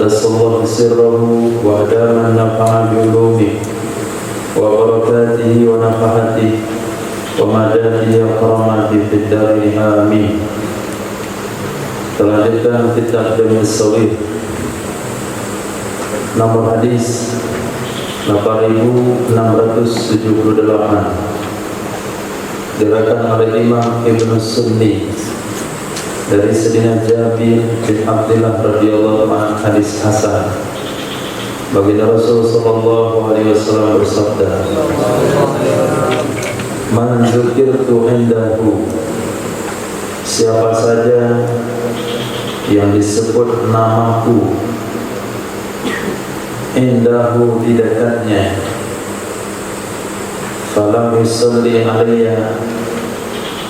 وقدس الله سره وأدام النفع بعلومه وبركاته ونفحته ومداته وكرامته في الدارين آمين. Selanjutnya kitab Jami' Shaghir, nomor hadis 8678, diriwayatkan oleh Imam Ibnu Sunni dari Sayyidina Jabir bin Abdullah radhiyallahu anhu, hadis hasan. Baginda Rasul sallallahu alaihi wasallam bersabda, "Man dzukirtu indahu," siapa saja yang disebut namaku indahu, di dekatnya, falam yusalli alayya,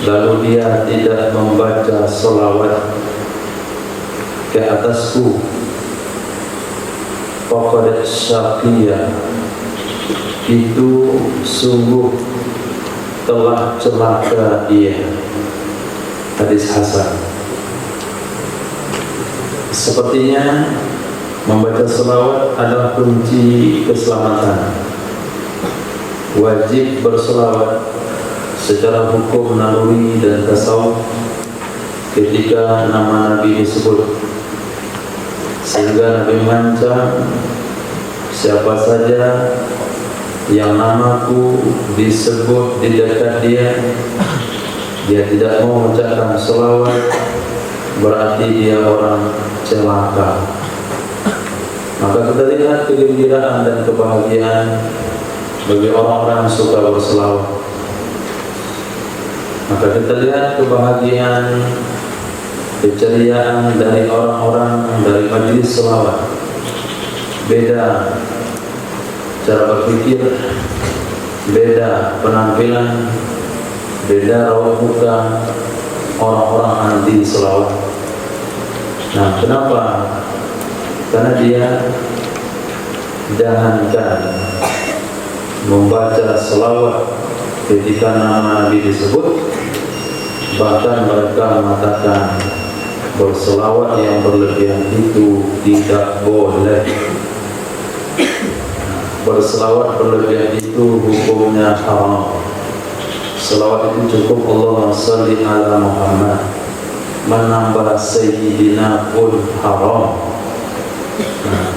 lalu dia tidak membaca salawat ke atasku, faqad syaqiya, itu sungguh telah celaka dia. Hadis hasan. Sepertinya membaca selawat adalah kunci keselamatan. Wajib berselawat secara hukum naluri dan tasawuf ketika nama Nabi disebut, sehingga Nabi mengancam siapa saja yang namaku disebut di dekat dia tidak mau mengucapkan selawat, berarti dia orang celaka. Maka kita lihat kegembiraan dan kebahagiaan bagi orang-orang yang suka berselawat. Maka kita lihat kebahagiaan, keceriaan dari orang-orang dari majelis selawat. Beda cara berpikir, beda penampilan, beda raut muka orang-orang anti selawat. Nah, kenapa? Karena dia jangankan membaca selawat ketika nama Nabi disebut, bahkan mereka mengatakan berselawat yang berlebihan itu tidak boleh. Berselawat berlebihan itu hukumnya haram. Selawat itu cukup Allahumma shalli ala Muhammad, menambah sayyidina pun haram. Nah,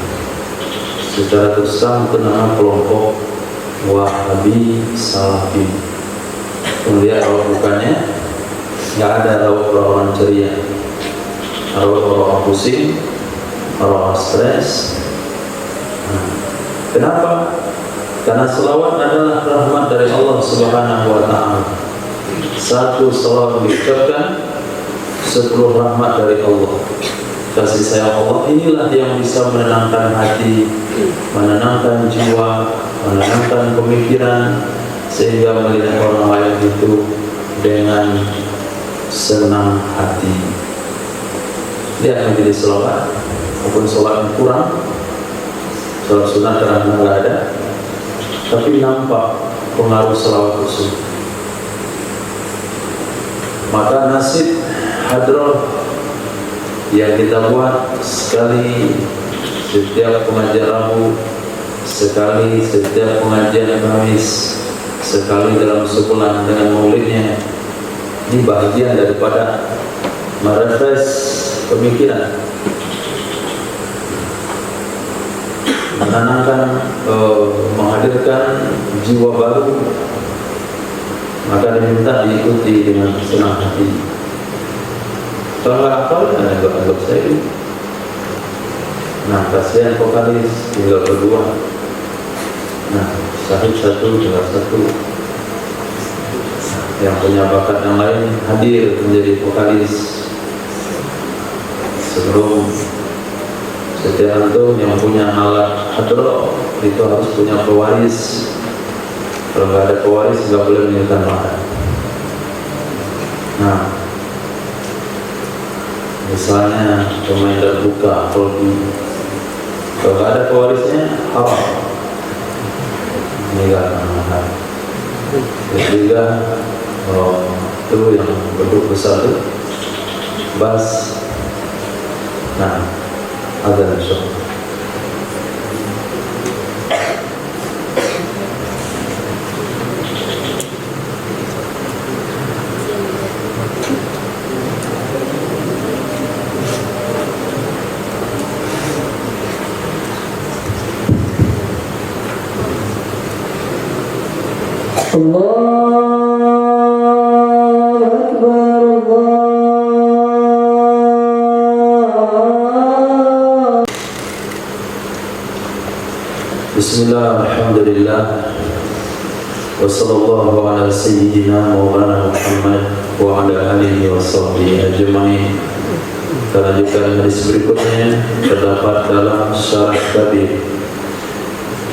secara terus terang itu nama kelompok Wahabi Salafi. Melihat raut mukanya nggak ada raut orang ceria, raut orang pusing, orang stres. Nah, kenapa? Karena selawat adalah rahmat dari Allah Subhanahu wa Ta'ala. Satu selawat diucapkan, 10 rahmat dari Allah. Kasih sayang Allah inilah yang bisa menenangkan hati, menenangkan jiwa, menenangkan pemikiran, sehingga melihat orang lain itu dengan senang hati. Lihat menjadi selawat, maupun sholat kurang, sholat sunnah kadang-kadang nggak ada, tapi nampak pengaruh selawat tersebut. Maka nasib hadroh yang kita buat sekali setiap pengajian Rabu, sekali setiap pengajian Kamis, sekali dalam sebulan dengan maulidnya, ini bagian daripada merefresh pemikiran, menenangkan, menghadirkan jiwa baru. Maka diminta diikuti dengan senang hati. Kalau nggak hafal, anggap saya. Nah, kasihan vokalis tinggal berdua. Nah, sahib satu, tinggal satu. Yang punya bakat yang lain hadir menjadi vokalis. Sebelum setiap antum yang punya alat hadroh itu harus punya pewaris. Kalau nggak ada pewaris nggak boleh menyanyikan makan. Nah, misalnya pemain terbuka, kalau nggak ada pewarisnya haram. Meninggalkan makan. Ketiga, itu yang bentuk besar itu bas. Nah, ada insya Allah. Allahu Akbar, Allah. Bismillah, alhamdulillah, wa sallallahu ala sayyidina maulana Muhammad wa ala alihi wa sahbihi ajma'in. Kita lanjutkan hadis berikutnya, terdapat dalam Syarah Kabir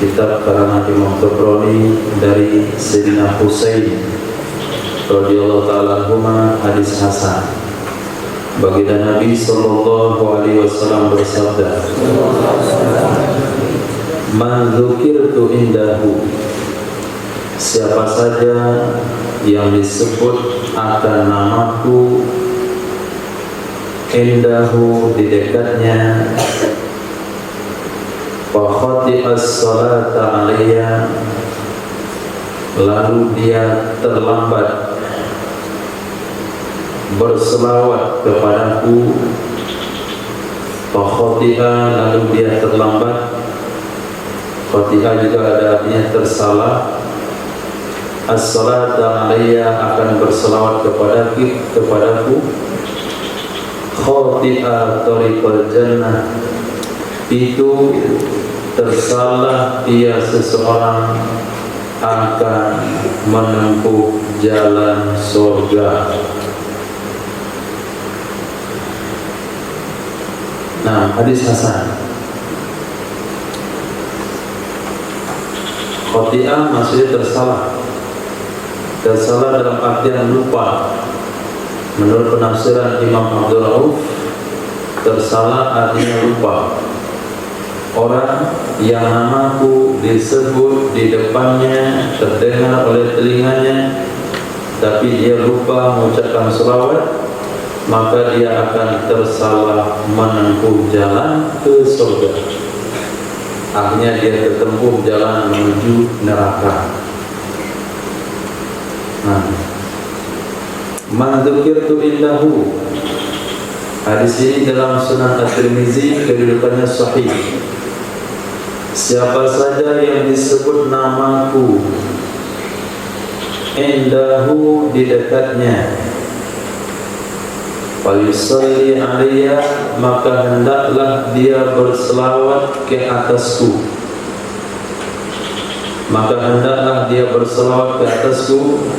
kitab karangan Imam Tabrani dari Sayyidina Husain radhiyallahu ta'ala anhuma, hadis hasan. Baginda Nabi sallallahu alaihi wasallam bersabda, "Man dzukirtu indahu," siapa saja yang disebut akan namaku indahu, di dekatnya, fa khati'as salata alayya, lalu dia terlambat berselawat kepadaku, fa khati'a, lalu dia terlambat. Khati'a juga ada artinya tersalah. As-salata alayya, akan berselawat kepadaku. Khati'a tariqal jannah, itu tersalah dia seseorang akan menempuh jalan surga. Nah, hadis hasan. Khati'ah maksudnya tersalah. Tersalah dalam artian lupa. Menurut penafsiran Imam Abdul Rauf, tersalah artinya lupa. Orang yang namaku disebut di depannya, terdengar oleh telinganya, tapi dia lupa mengucapkan selawat, maka dia akan tersalah menempuh jalan ke surga. Akhirnya dia tertempuh jalan menuju neraka. Nah, man dzukirtu indahu, hadis ini dalam Sunan At-Tirmizi, kedudukannya sahih. Siapa saja yang disebut namaku indahu, di dekatnya, fayusalli alayya, maka hendaklah dia berselawat ke atasku. Maka hendaklah dia berselawat ke atasku.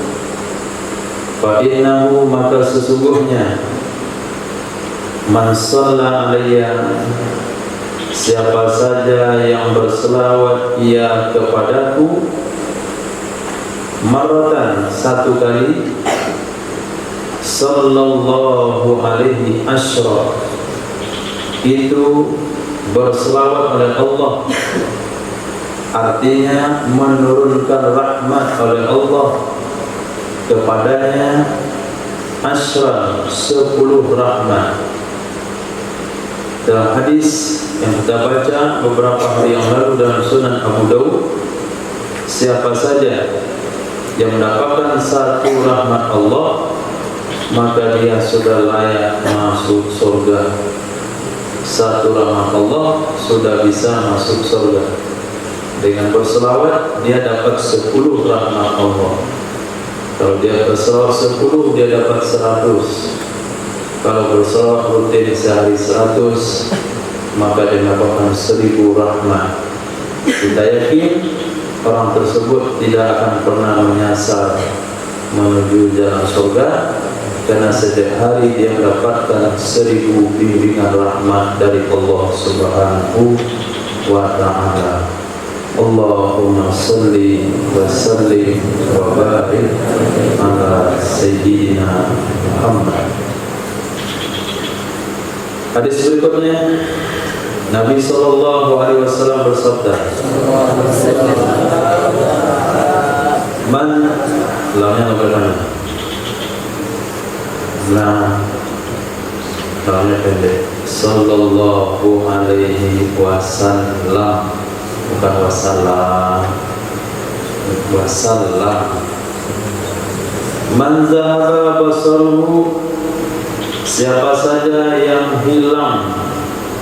Fa'innahu, maka sesungguhnya, man shalla alayya, siapa saja yang berselawat ia kepadaku, marratan, satu kali, sallallahu alaihi asyra, itu berselawat oleh Allah, artinya menurunkan rahmat oleh Allah kepadanya, asyra, 10 rahmat. Dalam hadis yang kita baca beberapa hari yang lalu dalam Sunan Abu Daud, siapa saja yang mendapatkan 1 rahmat Allah, maka dia sudah layak masuk surga. 1 rahmat Allah sudah bisa masuk surga. Dengan berselawat dia dapat 10 rahmat Allah. Kalau dia berselawat 10, dia dapat 100. Kalau berselawat rutin sehari 100, maka dia mendapatkan 1000 rahmat. Kita yakin orang tersebut tidak akan pernah menyasar menuju jalan surga, karena setiap hari dia mendapatkan 1000 bimbingan rahmat dari Allah Subhanahu wa ta'ala. Allahumma salli wa sallim wa barik ala sayyidina Muhammad. Hadis berikutnya, Nabi SAW bersabda, man, lamnya bagaimana? Lamnya pendek. Sallallahu alaihi wasallam, bukan wasallam. Wasallam. Man zahaba basaruhu, siapa saja yang hilang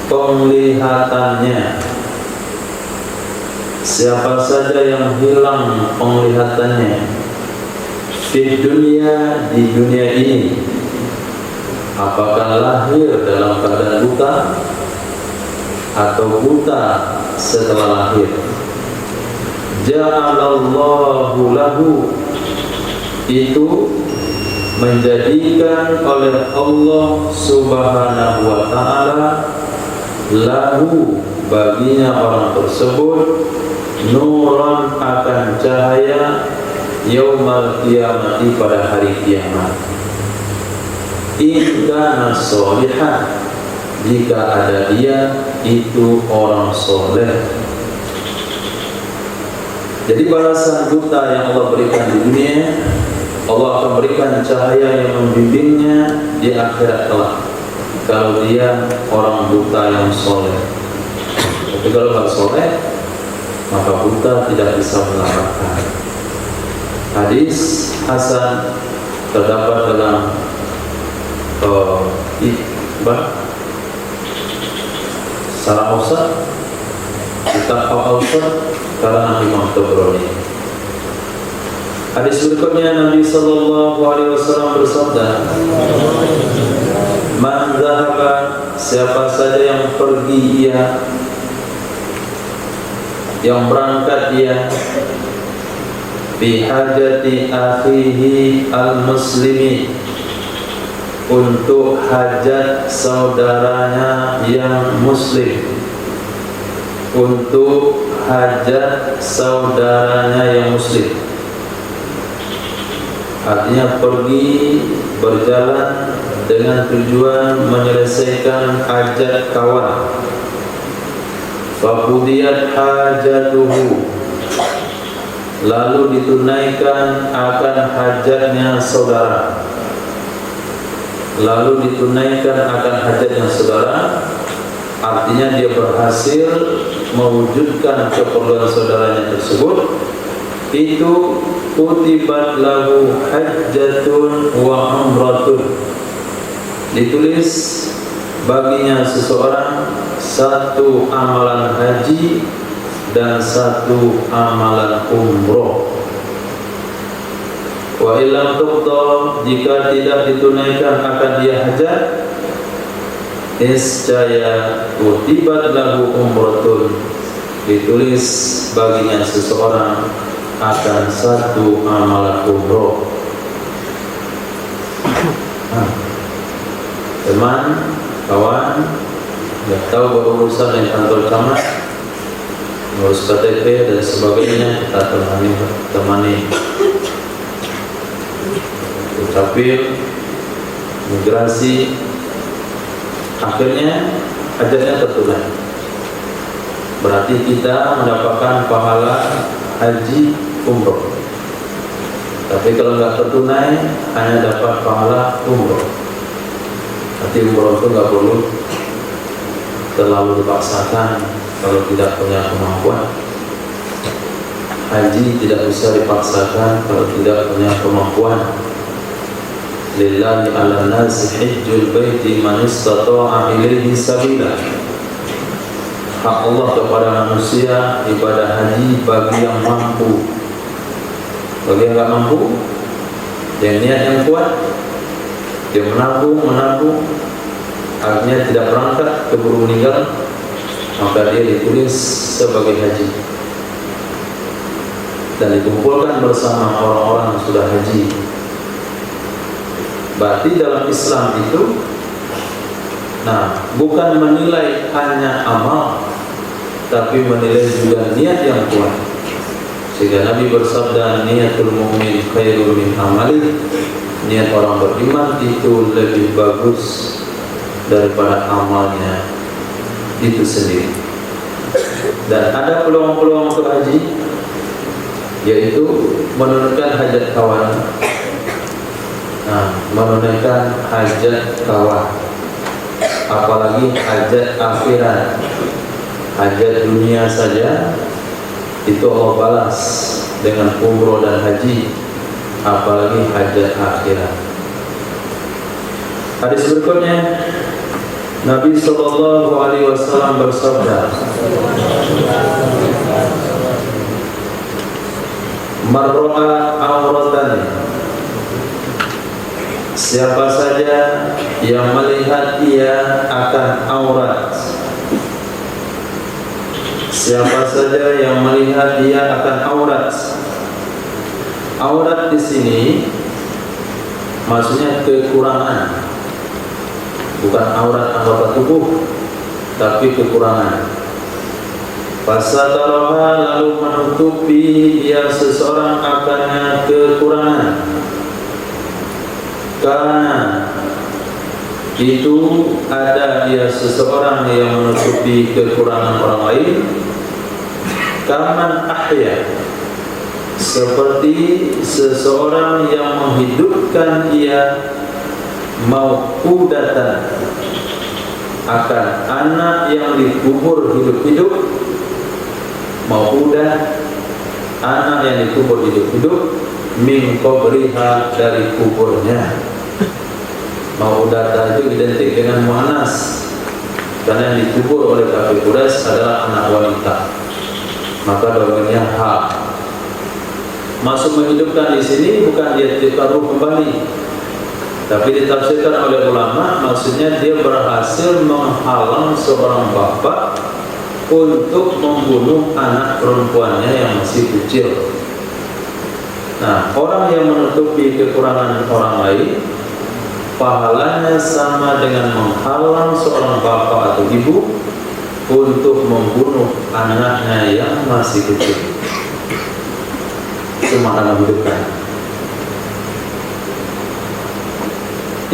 penglihatannya, siapa saja yang hilang penglihatannya, di dunia ini, apakah lahir dalam keadaan buta atau buta setelah lahir. Ja'alallahu lahu, itu menjadikan oleh Allah Subhanahu wa ta'ala lahu, baginya orang tersebut, nuran, akan cahaya, yaumal qiyamati, pada hari kiamat. In kana sholihan, jika ada dia itu orang soleh. Jadi balasan buta yang Allah berikan di dunia, Allah akan berikan cahaya yang membimbingnya di akhirat kelak, kalau dia orang buta yang soleh. Tapi kalau tidak soleh, maka buta tidak bisa menyelamatkan. Hadis hasan terdapat dalam Salah Ausat, kitab Al-Ausat karangan Imam Tabrani. Hadis berikutnya, Nabi sallallahu alaihi wasallam bersabda, "Man dhahaba," siapa saja yang pergi ia, yang berangkat ia, bi hajati akhihi al-muslimi, untuk hajat saudaranya yang muslim, untuk hajat saudaranya yang muslim. Artinya pergi berjalan dengan tujuan menyelesaikan hajat kawan. Faqudiyat hajatuhu, lalu ditunaikan akan hajatnya saudara. Lalu ditunaikan akan hajatnya saudara, artinya dia berhasil mewujudkan keperluan saudaranya tersebut. Itu kutibat lahu hajjatun wa umratun, ditulis baginya seseorang satu amalan haji dan satu amalan umroh. Wa illam tuqta, jika tidak ditunaikan akan dia hajat, niscaya kutibat lahu umratun, ditulis baginya seseorang akan satu amalan umroh. Teman, kawan, yang tahu berurusan dengan kantor camat, ngurus KTP dan sebagainya, kita temani Capil, migrasi, akhirnya hajatnya tertunai. Berarti kita mendapatkan pahala haji umroh. Tapi kalau nggak tertunai, hanya dapat pahala umroh. Nanti umroh itu nggak perlu terlalu dipaksakan kalau tidak punya kemampuan. Haji tidak bisa dipaksakan kalau tidak punya kemampuan. Lillahi ala nasi hijjul baiti man istata'a ilaihi sabila. Hak Allah kepada manusia ibadah haji bagi yang mampu. Bagi yang tidak mampu, yang niat yang kuat, dia menabung, akhirnya tidak berangkat, keburu meninggal, maka dia ditulis sebagai haji dan dikumpulkan bersama orang-orang yang sudah haji. Berarti dalam Islam itu, bukan menilai hanya amal, tapi menilai juga niat yang kuat. Sehingga Nabi bersabda, niatul mu'min khairun min amali, niat orang beriman itu lebih bagus daripada amalnya itu sendiri. Dan ada peluang-peluang untuk haji, yaitu menunaikan hajat kawan. Menunaikan hajat kawan, apalagi hajat akhirat. Hajat dunia saja itu Allah balas dengan umroh dan haji, apalagi hajat akhirat. Hadis berikutnya, Nabi sallallahu alaihi wasallam bersabda, "Man ra'a auratan Siapa saja yang melihat dia akan aurat. Siapa saja yang melihat dia akan aurat. Aurat di sini maksudnya kekurangan, bukan aurat anggota tubuh, tapi kekurangan. Fasataraha, lalu menutupi dia seseorang akannya kekurangan, karena itu ada dia seseorang yang menutupi kekurangan orang lain. Kaman ahya, seperti seseorang yang menghidupkan dia mauqudatan, akan anak yang dikubur hidup-hidup. Mauqudah, anak yang dikubur hidup-hidup, min qabriha, dari kuburnya. Mauqudah itu identik dengan muannas, karena yang dikubur oleh kafir Quraisy adalah anak wanita, maka doanya ha. Masuk menghidupkan di sini bukan dia ditaruh kembali, tapi ditafsirkan oleh ulama, maksudnya dia berhasil menghalang seorang bapak untuk membunuh anak perempuannya yang masih kecil. Nah, orang yang menutupi kekurangan orang lain, pahalanya sama dengan menghalang seorang bapak atau ibu untuk membunuh anaknya yang masih kecil. Itu makna menghidupkan.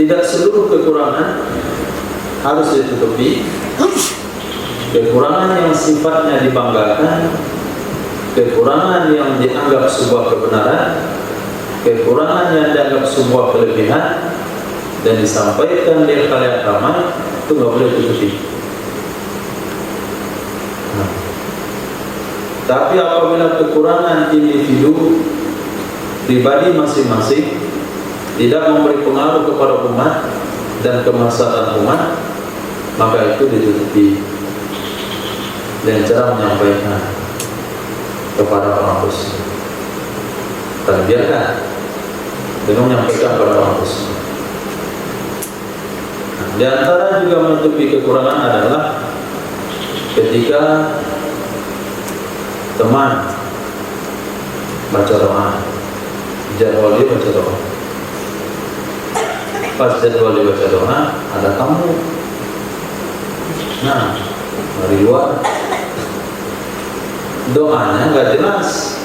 Tidak seluruh kekurangan harus ditutupi. Kekurangan yang sifatnya dibanggakan, kekurangan yang dianggap sebuah kebenaran, kekurangan yang dianggap sebuah kelebihan, dan disampaikan di khalayak ramai, itu nggak boleh ditutupi. Tapi apabila kekurangan individu pribadi masing-masing tidak memberi pengaruh kepada umat dan kemaslahatan umat, maka itu ditutupi dengan cara menyampaikan kepada orang muslim. Dan biarkan dengan menyampaikan kepada orang muslim. Di antara juga menutupi kekurangan adalah ketika teman baca doa, jadwal dia baca doa. Pas jadwal dia baca doa, ada tamu. Nah, dari luar, doanya nggak jelas,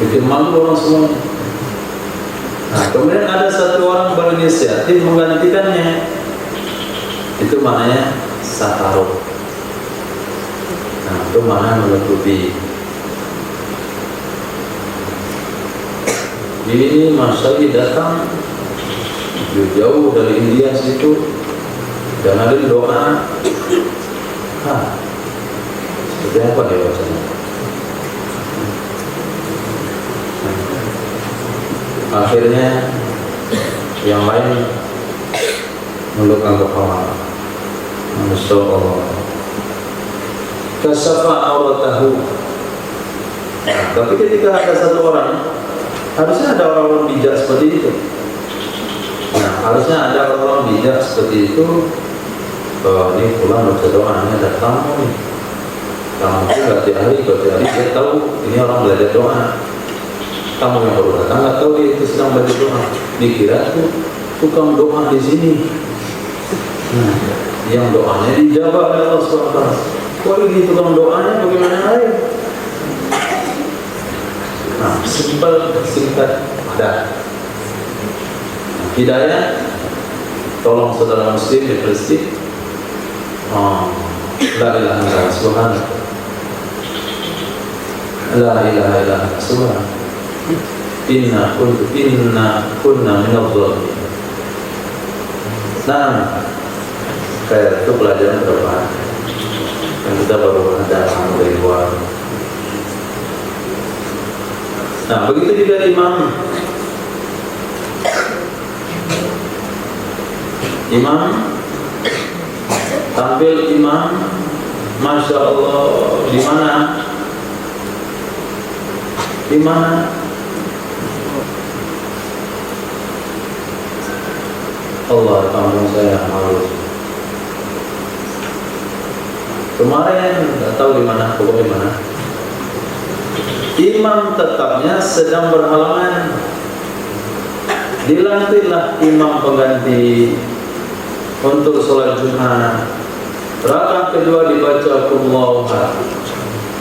bikin malu orang semua. Nah, kemudian ada satu orang berinisiatif menggantikannya. Itu maknanya sataruk. Nah, itu makna menutupi. Ini Mas Syahid datang jauh dari India situ, dan ada doa. Seperti apa dia bacanya? Akhirnya yang lain melukkan kepala. Masya Allah. Kasafa auratahu. Nah, tapi ketika ada satu orang, harusnya ada orang-orang bijak seperti itu. Nah, harusnya ada orang-orang bijak seperti itu. Ini pulang baca doa, ini ada tamu nih. Tamu itu ganti hari dia tahu ini orang belajar doa. Tamu yang baru datang nggak tahu dia itu sedang baca doa. Dikira tuh tukang doa di sini. Nah, yang doanya dijawab oleh Allah SWT. Kok ini tukang doanya bagaimana lain? Nah, simpel, singkat, ada. Hidayah, tolong saudara muslim di Palestina. La ilaha illallah subhanallah. La ilaha illallah subhanallah. Inna kunna minadh dhalimin. Nah, kayak itu pelajaran berapa? Yang kita baru ada alhamdulillah. Nah, begitu juga imam tampil imam, Masya Allah, di mana? Di mana? Allah, kampung saya malu. Kemarin nggak tahu di mana, pokoknya mana. Imam tetapnya sedang berhalangan. Dilantiklah imam pengganti untuk sholat Jumat. Rakaat kedua dibaca Allahu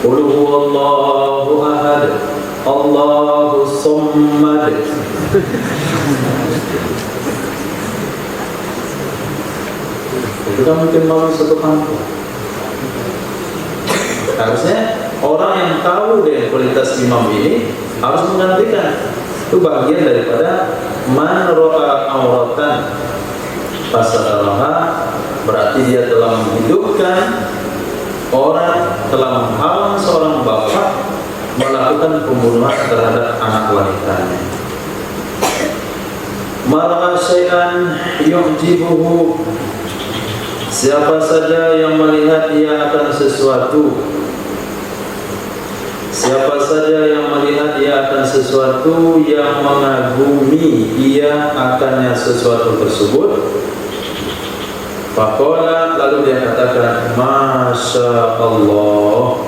Qul huwallahu ahad, Allahu shammad. Itu kan mungkin malu satu kampung. Harusnya orang yang tahu dengan kualitas imam ini harus menggantikan. Itu bagian daripada man ra'a auratan fasataraha, berarti dia telah menghidupkan orang, telah menghalang seorang bapak melakukan pembunuhan terhadap anak wanitanya. Mara'a syai'an yu'jibuhu, siapa saja yang melihat ia akan sesuatu, siapa saja yang melihat ia akan sesuatu yang mengagumi ia akannya sesuatu tersebut, faqala, lalu dia katakan, Masya Allah,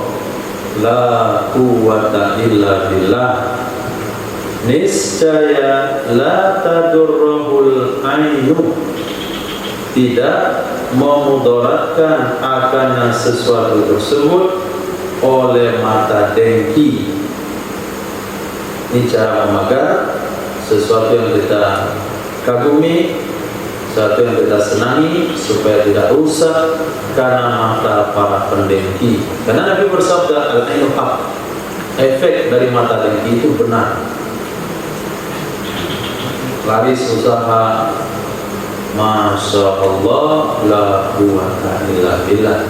la quwwata illa billah, niscaya la tadurrahul ainu, tidak memudaratkan akannya sesuatu tersebut oleh mata dengki. Ini cara memagar sesuatu yang kita kagumi, sesuatu yang kita senangi supaya tidak rusak karena mata para pendengki. Karena Nabi bersabda, al-ainu haq, efek dari mata dengki itu benar. Laris usaha, Masya Allah, la quwwata illa billah.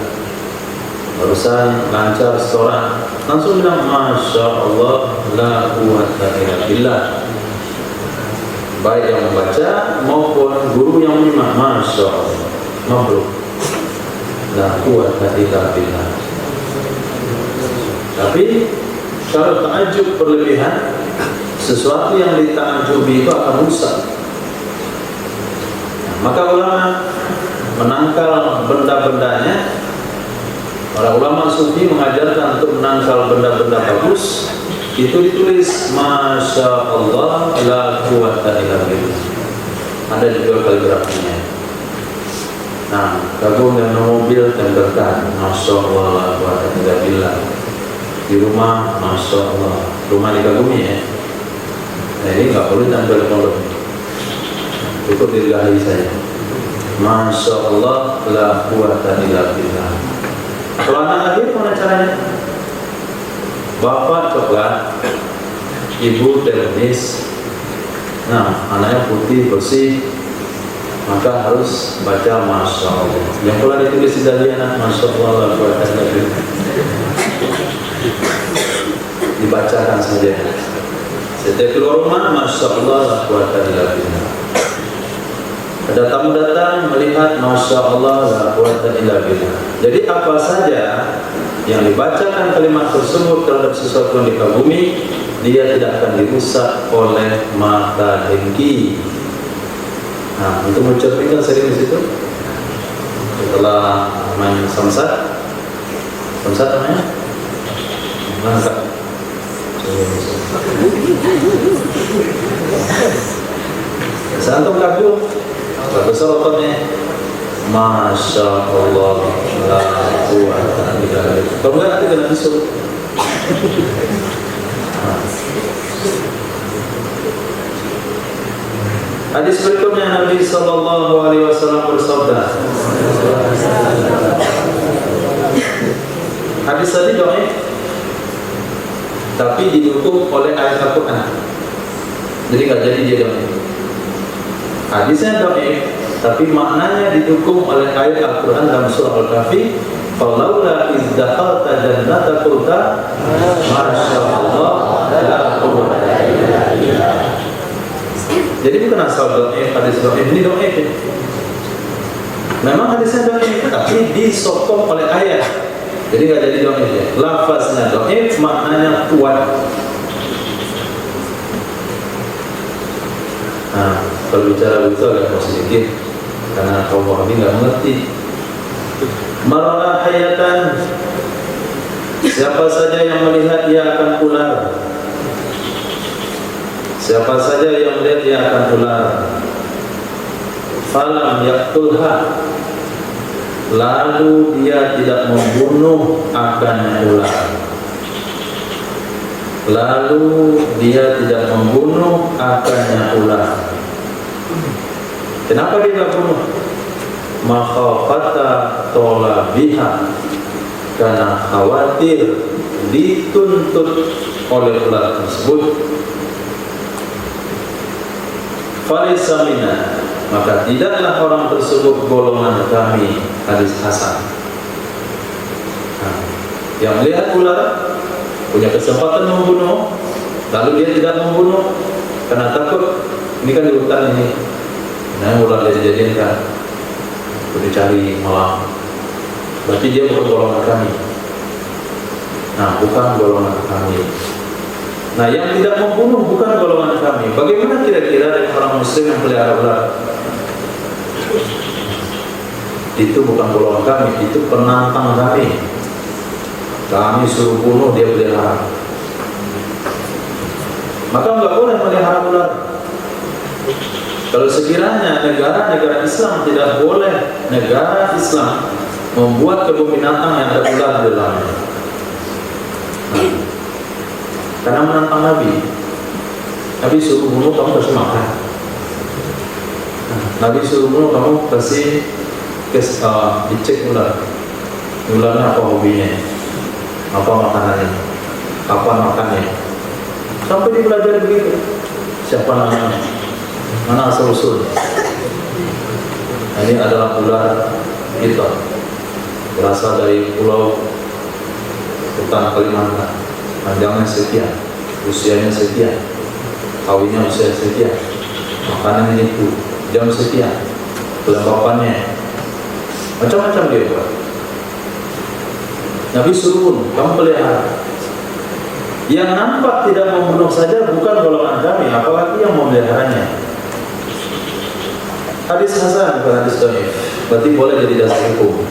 Barusan lancar setoran, langsung bilang Masya Allah, la quwwata illa billah. Baik yang membaca maupun guru yang menyimak, Masya Allah, mabruk, la quwwata illa billah. Tapi kalau ta'ajub berlebihan, sesuatu yang dita'ajubi itu akan rusak. Maka ulama menangkal benda-bendanya. Para ulama sufi mengajarkan untuk menangkal benda-benda bagus itu ditulis Masya Allah, la quwwata illa billah. Ada juga kaligrafinya. Nah, kagum dengan mobil tempelkan Masya Allah, la quwwata illa billah. Di rumah Masya Allah, rumah dikagumi ya. Nah, ini nggak perlu tempel pondok, cukup dilihat saya. Masya Allah, la quwwata illa billah. Kalau anak lagi mana caranya? Bapak coklat, ibu teh manis. Nah, anaknya putih bersih, maka harus baca Masya Allah. Yang telah ditulis di dalam anak, Masya Allah, la quwwata illa billah. Dibacakan saja. Setiap keluar rumah, Masya Allah, la quwwata illa billah. Ada tamu datang melihat, Masya Allah, la quwwata illa billah. Jadi apa saja yang dibacakan kalimat tersebut terhadap sesuatu yang dikagumi, dia tidak akan dirusak oleh mata dengki. Nah, untuk mencerminkan sering di situ, setelah main samsat namanya, mangkat. Santum kagum, besar ototnya, Masya Allah, la quwwata illa billah. Kalau enggak nanti kena bisul. Hadis berikutnya Nabi sallallahu alaihi wasallam bersabda. Hadis tadi dhaif, tapi didukung oleh ayat Al-Qur'an. Jadi enggak jadi dia dhaif. Hadisnya dhaif, tapi maknanya didukung oleh ayat Al-Quran dalam surah Al-Kahfi, "Falaula iz dakhalta jannata qulta Masya Allah, la quwwata illa billah." Jadi bukan asal dhaif, hadis dhaif ini dhaif. Memang hadisnya dhaif, tapi disokong oleh ayat. Jadi nggak jadi dhaif ya. Lafaznya dhaif, maknanya kuat. Nah, kalau bicara begitu agak sedikit karena kaum Wahabi nggak mengerti. Mar'a hayatan, siapa saja yang melihat dia akan ular. Siapa saja yang melihat dia akan ular. Falam yaqtulha, lalu dia tidak membunuh akan ular. Lalu dia tidak membunuh akannya ular. Kenapa dia tidak bunuh? Makhafata tolabiha, karena khawatir dituntut oleh ular tersebut. Falaysa minna, maka tidaklah orang tersebut golongan kami. Hadis hasan. Yang melihat ular punya kesempatan membunuh, lalu dia tidak membunuh karena takut. Ini kan di hutan ini, nah ular jadi-jadian kan, dicari malam. Berarti dia bukan golongan kami. Nah, bukan golongan kami. Nah, yang tidak membunuh bukan golongan kami. Bagaimana kira-kira dengan orang Muslim yang pelihara ular? Itu bukan golongan kami, itu penantang kami. Kami suruh bunuh, dia pelihara. Maka nggak boleh melihara ular. Kalau sekiranya negara-negara Islam tidak boleh, negara Islam membuat kebun binatang yang ada ular di dalamnya. Karena menantang Nabi. Nabi suruh bunuh, kamu kasih makan. Nabi suruh bunuh, kamu kasih dicek ular. Ularnya apa hobinya, apa makanannya, apa makannya. Sampai dipelajari begitu. Siapa namanya, mana asal usul. Ini adalah ular kita, berasal dari pulau hutan Kalimantan. Panjangnya sekian, usianya sekian, kawinnya usia sekian, makanannya itu, jam sekian, kelembapannya, macam-macam dia buat. Nabi suruh, kamu pelihara. Yang nampak tidak membunuh saja bukan golongan kami, apalagi yang memeliharanya. Hadis hasan bukan hadis dhaif, berarti boleh jadi dasar hukum.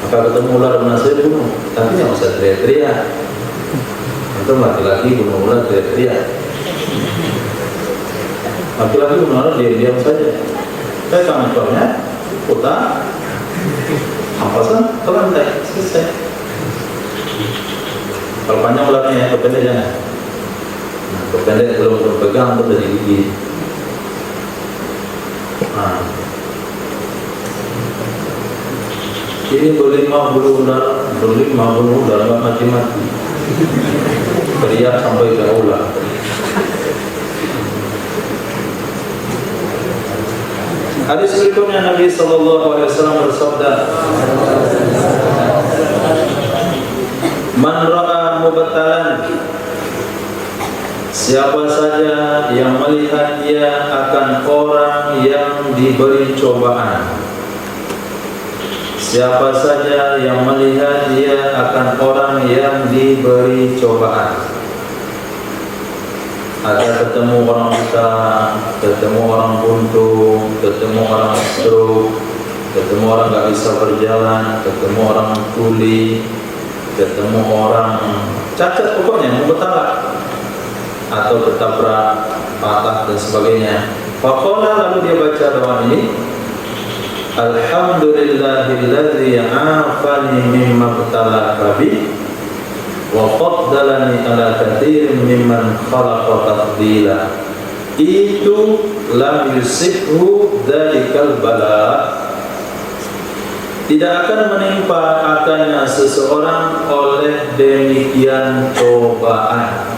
Maka ketemu ular menasih bunuh, tapi jangan usah teriak-teriak. Itu laki-laki bunuh ular teriak-teriak. Laki-laki bunuh ular diam-diam saja. Saya tangan ekornya, putar, hampasan, ke lantai, selesai. Kalau panjang ularnya ya, kependek jangan. Kependek belum berpegang atau dari gigi. Ini berlima bunuh ular, nggak mati-mati. Teriak sampai ke ular. Hadis berikutnya Nabi SAW bersabda, Man ra'a mubtalan, siapa saja yang melihat dia akan orang yang diberi cobaan. Siapa saja yang melihat dia akan orang yang diberi cobaan. Ada ketemu orang buta, ketemu orang buntung, ketemu orang stroke, ketemu orang gak bisa berjalan, ketemu orang tuli, ketemu orang cacat, pokoknya mubtala atau ketabrak, patah dan sebagainya. Faqala, lalu dia baca doa ini, Alhamdulillahilladzi afani mimma btalaka bi wa faddalani ala katsirin mimman khalaqa tafdila. Itu lam yusibhu dzalikal bala, tidak akan menimpa akannya seseorang oleh demikian cobaan.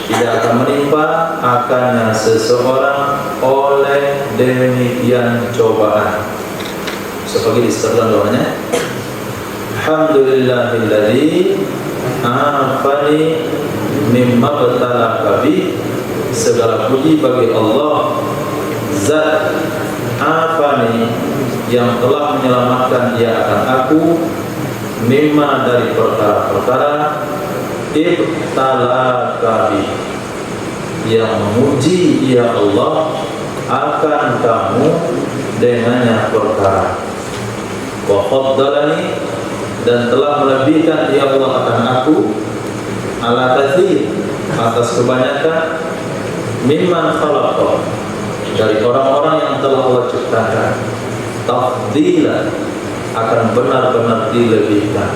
Tidak akan menimpa akannya seseorang oleh demikian cobaan. Sebagai istilah doanya, Alhamdulillahilladzi afani mimma btalaka bi, segala puji bagi Allah Zat afani, yang telah menyelamatkan dia akan aku, mimma, dari perkara-perkara, ibtalaka bi, yang memuji ya Allah akan kamu dengannya perkara. Wa faddalani, dan telah melebihkan ya Allah akan aku ala katsir, atas kebanyakan, mimman khalaqa, dari orang-orang yang telah Allah ciptakan, tafdilan, akan benar-benar dilebihkan.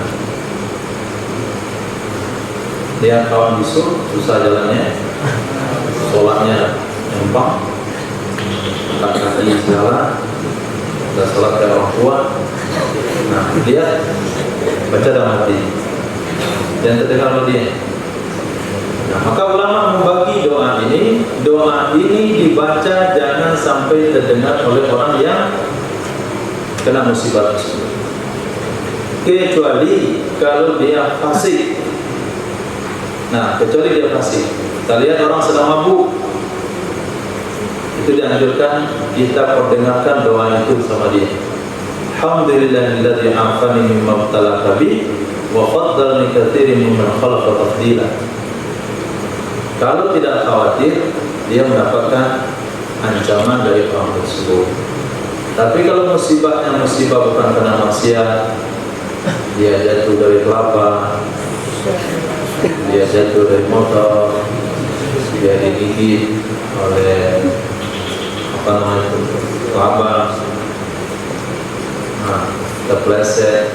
Lihat kawan bisu susah jalannya, sholatnya gampang, angkat kaki segala, udah sholat kayak orang tua. Nah, lihat baca dalam hati dan terdengar dia. Nah, maka ulama membagi doa ini. Doa ini dibaca jangan sampai terdengar oleh orang yang kena musibah tersebut, kecuali kalau dia fasik. Nah, kecuali dia fasik. Kita lihat orang sedang mabuk, itu dianjurkan kita perdengarkan doa itu sama dia. Alhamdulillahilladzi afani mimma ibtalaka bi wa faddalani katsiran mimman khalaqa tafdila. Kalau tidak khawatir dia mendapatkan ancaman dari orang tersebut. Tapi kalau musibahnya musibah bukan karena maksiat, dia jatuh dari kelapa, dia jatuh dari motor, dia digigit oleh apa namanya itu, kelapa, nah, terpleset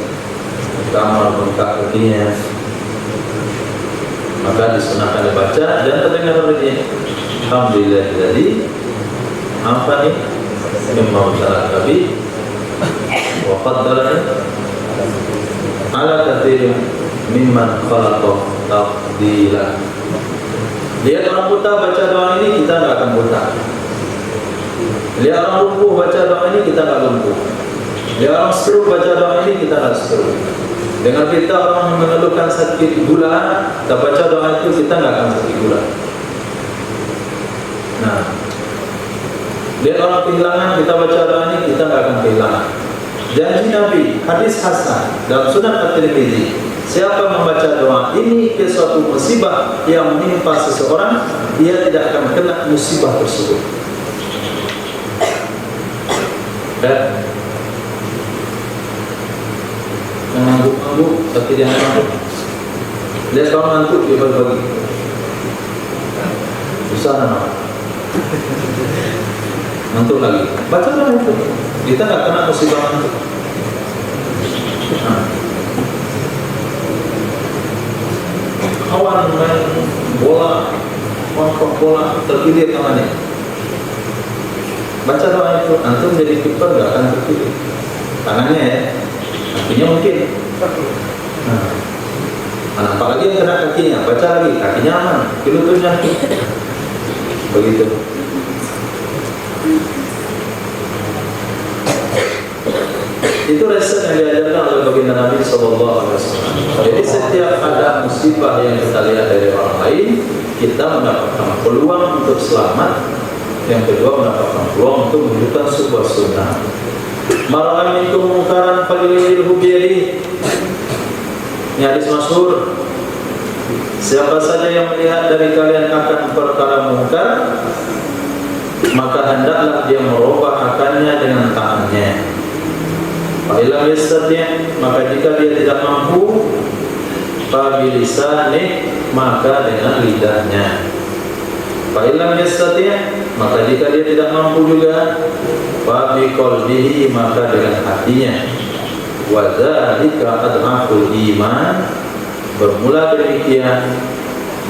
di kamar bengkak kakinya, maka disunahkan dibaca dan terdengar oleh dia. Alhamdulillah, jadi apa nih? Mimma ibtalaka bi wa faddalani ala katsirin mimman khalaqa tafdila. Lihat orang buta baca doa ini, kita nggak akan buta. Lihat orang lumpuh baca doa ini, kita nggak lumpuh. Lihat orang stroke baca doa ini, kita nggak stroke. Dengan kita orang mengeluhkan sakit gula, kita baca doa itu, kita nggak akan sakit gula. Nah, lihat orang kehilangan, kita baca doa ini, kita nggak akan kehilangan. Janji Nabi, hadis hasan dalam Sunan At-Tirmidzi, siapa membaca doa ini ke suatu musibah yang menimpa seseorang, dia tidak akan kena musibah tersebut. Dan ngantuk-ngantuk, tapi dia ngantuk. Lihat kalau ngantuk, dia bagi-bagi. Susah nama. Ngantuk lagi. Baca doa itu. Kita nggak kena musibah ngantuk. Nah. Kawan main bola, ngomong bola, terpilih tangannya. Baca doa itu, antum jadi kiper nggak akan terpilih. Tangannya ya, kakinya mungkin. Nah, apalagi yang kena kakinya, baca lagi, kakinya aman, lututnya. Begitu. Itu resep yang diajarkan oleh baginda Nabi SAW. Jadi setiap ada musibah yang kita lihat dari orang lain, kita mendapatkan peluang untuk selamat. Yang kedua, mendapatkan peluang untuk menunjukkan sebuah sunnah. Mara'a minkum munkaran falyughayyirhu biyadihi. Ini hadis masyhur. Siapa saja yang melihat dari kalian akan perkara mungkar, maka hendaklah dia merubah akannya dengan tangannya. Fa'ilam yastati', maka jika dia tidak mampu, fabilisani, maka dengan lidahnya. Fa'ilam yastati', maka jika dia tidak mampu juga, fabiqalbihi, maka dengan hatinya. Wa dzalika adhaful iman. Bermula demikian,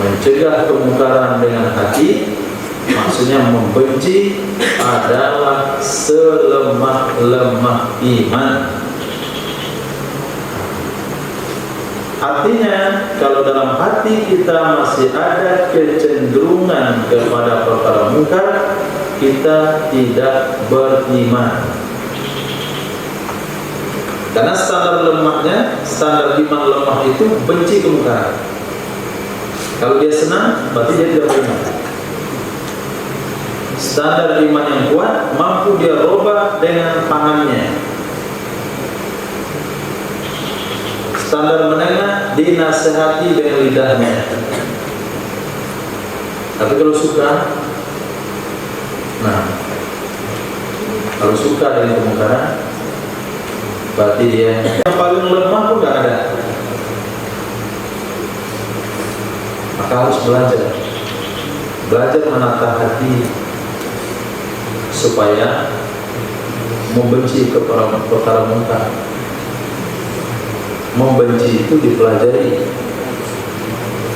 mencegah kemungkaran dengan hati, maksudnya membenci, adalah selemah-lemah iman. Artinya, kalau dalam hati kita masih ada kecenderungan kepada perkara mungkar, kita tidak beriman. Karena standar lemahnya, standar iman lemah itu benci kemungkaran. Kalau dia senang, berarti dia tidak beriman. Standar iman yang kuat, mampu dia robah dengan tangannya. Standar menengah, dinasehati dengan lidahnya. Tapi kalau suka, nah kalau suka dengan kemungkaran, berarti dia yang paling lemah pun nggak ada. Maka harus belajar menata hati supaya membenci perkara munkar. Membenci itu dipelajari.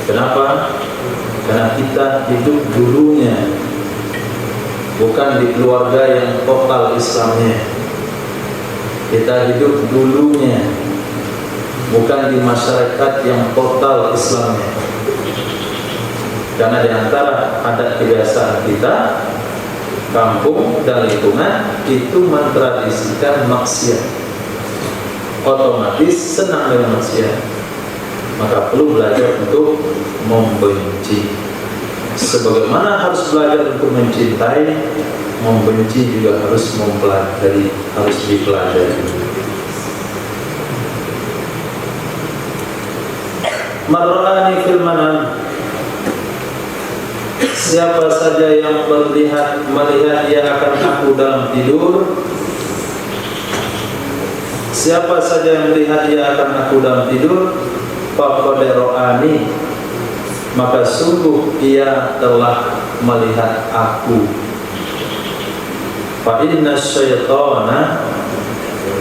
Kenapa? Karena kita hidup dulunya bukan di keluarga yang total Islamnya. Kita hidup dulunya bukan di masyarakat yang total Islamnya. Karena di antara adat kebiasaan kita, kampung dan lingkungan itu mentradisikan maksiat, otomatis senang dengan maksiat. Maka perlu belajar untuk membenci. Sebagaimana harus belajar untuk mencintai, membenci juga harus mempelajari, harus dipelajari. Mar'ani fil manam, siapa saja yang melihat dia akan aku dalam tidur. Siapa saja yang melihat dia akan aku dalam tidur, faqad ra'ani, maka sungguh ia telah melihat aku. Fa inna syaitana,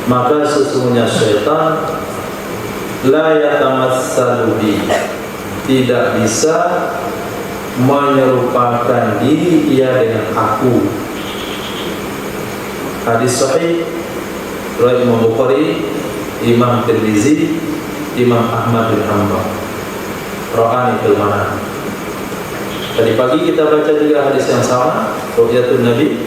maka sesungguhnya syaitan la yatamassalu bi, tidak bisa menyerupakan diri ia dengan aku. Hadis sahih riwayat Imam Bukhari, Imam Tirmizi, Imam Ahmad bin Hanbal. Ra'ani fil manam. Tadi pagi kita baca juga hadis yang sama, ru'yatun Nabi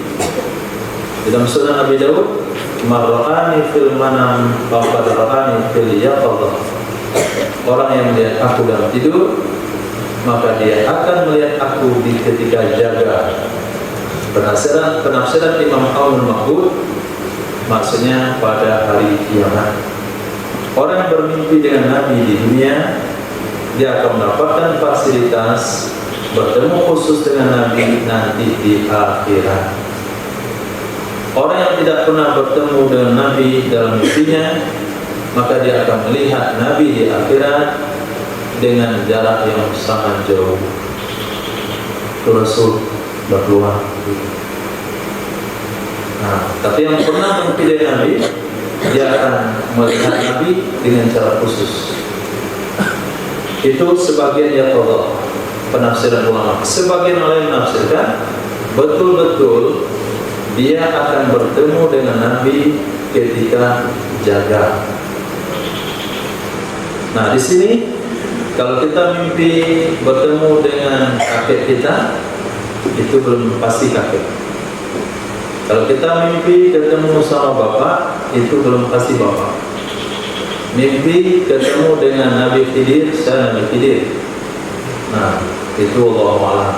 dalam Sunan Abi Dawud, mar'ani fil manam faqad ra'ani fil yaqadha. Orang yang melihat aku dalam tidur, maka dia akan melihat aku di ketika jaga. Penafsiran Imam Al-Mahfud, maksudnya pada hari kiamat. Orang yang bermimpi dengan Nabi di dunia, dia akan mendapatkan fasilitas bertemu khusus dengan Nabi nanti di akhirat. Orang yang tidak pernah bertemu dengan Nabi dalam mimpinya, maka dia akan melihat Nabi di akhirat dengan jarak yang sangat jauh. Rasul berkeluar. Nah, tapi yang pernah mimpi dengan Nabi, dia akan melihat Nabi dengan cara khusus. Itu sebagian ya Allah, penafsiran ulama. Sebagian lain menafsirkan betul-betul dia akan bertemu dengan Nabi ketika jaga. Nah, di sini kalau kita mimpi bertemu dengan kakek kita, itu belum pasti kakek. Kalau kita mimpi ketemu sama bapak, itu belum pasti bapak. Mimpi ketemu dengan Nabi Khidir, saya Nabi Khidir. Nah, itu Allahu a'lam.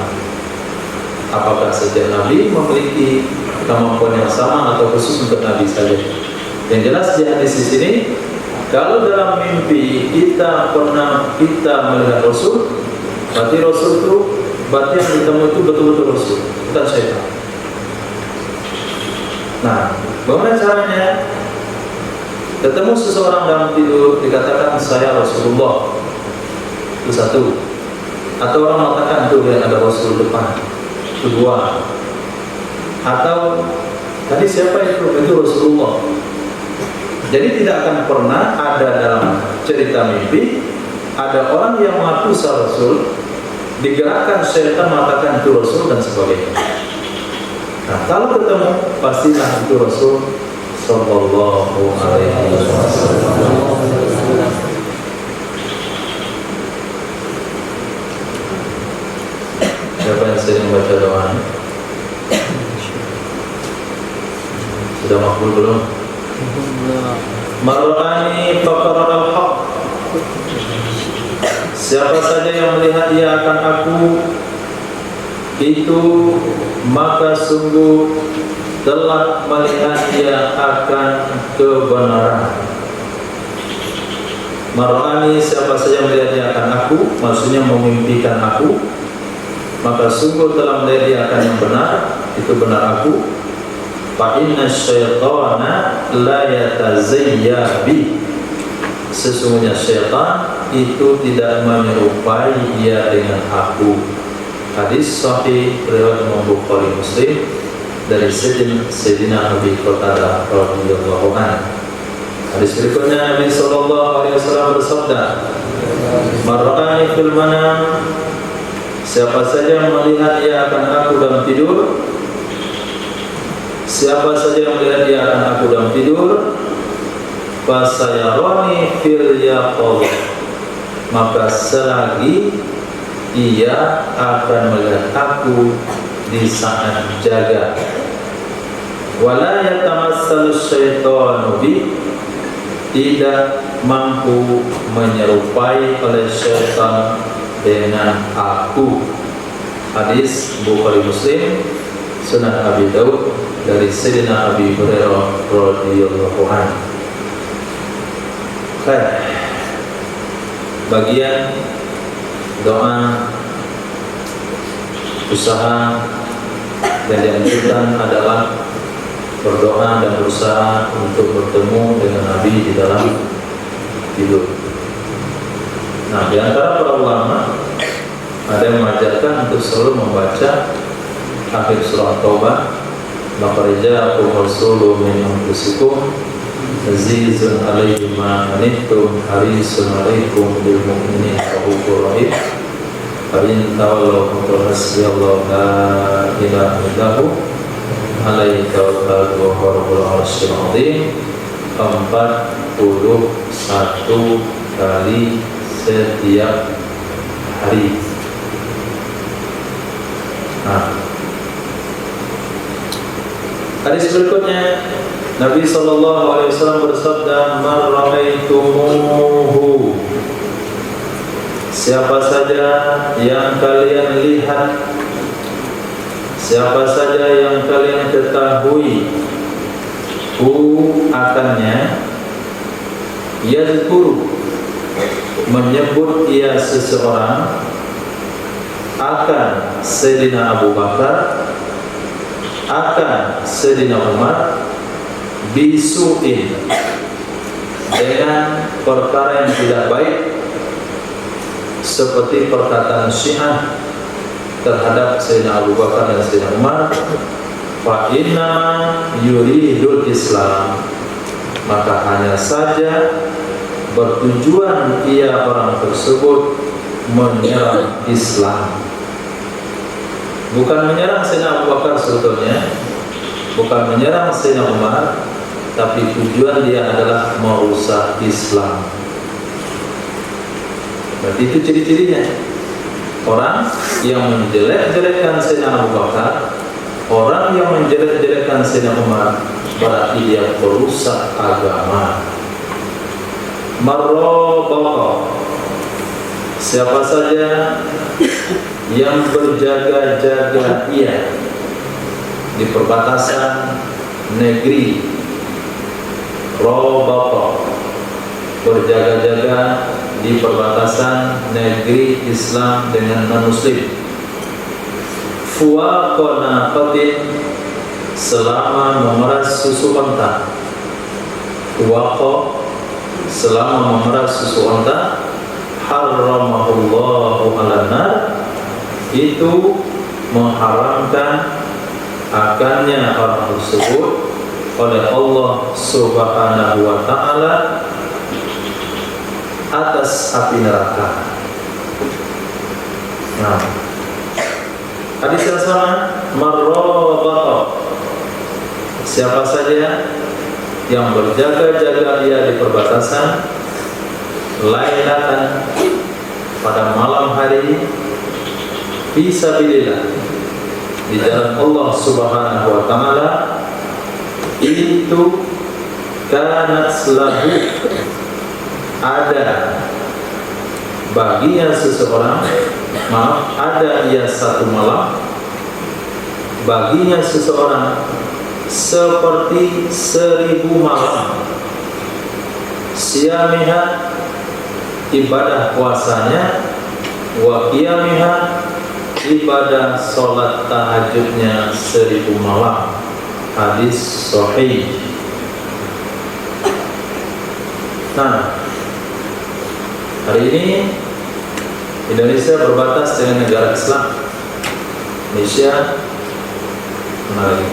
Apakah setiap Nabi memiliki kemampuan yang sama atau khusus untuk Nabi saja? Yang jelas di hadis di sini, kalau dalam mimpi kita melihat Rasul, berarti Rasul itu, berarti yang ditemu itu betul-betul Rasul, bukan syaitan. Nah, bagaimana caranya? Ketemu seseorang dalam tidur, dikatakan saya Rasulullah, itu satu. Atau orang mengatakan itu yang ada Rasul depan, itu dua. Atau tadi siapa itu? Itu Rasulullah. Jadi tidak akan pernah ada dalam cerita mimpi ada orang yang mengaku Rasul, digerakkan syaitan mengatakan itu Rasul dan sebagainya. Nah, kalau ketemu pastilah itu Rasul sallallahu alaihi wasallam. Siapa yang sering baca doa? Sudah makbul belum? Mar'ani faqara al-haq, siapa saja yang melihat dia akan aku, itu maka sungguh telah melihat dia akan kebenaran. Mar'ani, siapa saja melihat dia akan aku, maksudnya memimpikan aku, maka sungguh telah melihat dia akan yang benar, itu benar aku. Fa inna syaitana la yatazayya bi, sesungguhnya syaitan itu tidak menyerupai dia dengan aku. Hadis sahih riwayat Imam Bukhari Muslim dari Sayyidina Abi Qatadah radhiyallahu anhu. Hadis berikutnya Nabi sallallahu alaihi wasallam bersabda, "Marrani fil manam," siapa saja melihat dia akan aku dalam tidur, siapa saja yang melihat dia akan aku dalam tidur, fasayarani fil yaqadh, maka selagi ia akan melihat aku di saat jaga. Wala yatamassalu syaitanu bi, tidak mampu menyerupai oleh syaitan dengan aku. Hadis Bukhari Muslim, Sunan Abi Daud dari Sayyidina Abi Hurairah radhiyallahu anhu. Bagian doa usaha yang dianjurkan adalah berdoa dan berusaha untuk bertemu dengan Nabi di dalam tidur. Nah, di antara para ulama ada yang mengajarkan untuk selalu membaca akhir surah Taubah, laqad ja'akum rasulun min anfusikum azizun 'alaihi ma anittum harisun 'alaikum bil mu'minina rahufur rahim. Fa in tawallaw fa hasbiyallahu la ilaha illa hu alaihi tawakkaltu wa huwa rabbul 'arsyil 'azim. 41 kali setiap hari. Nah, hadis berikutnya Nabi sallallahu alaihi wasallam bersabda, "Man ra'aitumuhu," siapa saja yang kalian lihat, siapa saja yang kalian ketahui, akannya yazkuru, menyebut ia seseorang, akan Sayyidina Abu Bakar, akan Sayyidina Umar, bisu'in, dengan perkara yang tidak baik, seperti perkataan Syiah terhadap Sayyidina Abu Bakar dan Sayyidina Umar, fa inna yuridul Islam, maka hanya saja bertujuan ia orang tersebut menyerang Islam, bukan menyerang Sayyidina Abu Bakar sebetulnya, bukan menyerang Sayyidina Umar, tapi tujuan dia adalah merusak Islam. Berarti itu ciri-cirinya. Orang yang menjelek-jelekkan Sayyidina Abu Bakar, orang yang menjelek-jelekkan Sayyidina Umar, berarti dia perusak agama. Marrabah, siapa saja yang berjaga-jaga ia di perbatasan negeri, Rabata, berjaga-jaga di perbatasan negeri Islam dengan non-muslim, fuwaqana qatin, selama memeras susu unta, fuwaqa, selama memeras susu unta, haramahullahu ala nar, itu mengharamkan akannya orang tersebut oleh Allah Subhanahu wa ta'ala atas api neraka. Nah, hadis yang sama, marrabata, siapa saja yang berjaga-jaga dia di perbatasan, lailatan, pada malam hari, fisabilillah, di jalan Allah Subhanahu wa ta'ala, itu kanat lahu, ada baginya seseorang, maaf, ada ia satu malam, baginya seseorang seperti 1000 malam, siyamiha, ibadah puasanya, wa qiyamiha, ibadah sholat tahajudnya 1000 malam. Hadis sahih. Nah, hari ini Indonesia berbatas dengan negara Islam. Indonesia mana lagi?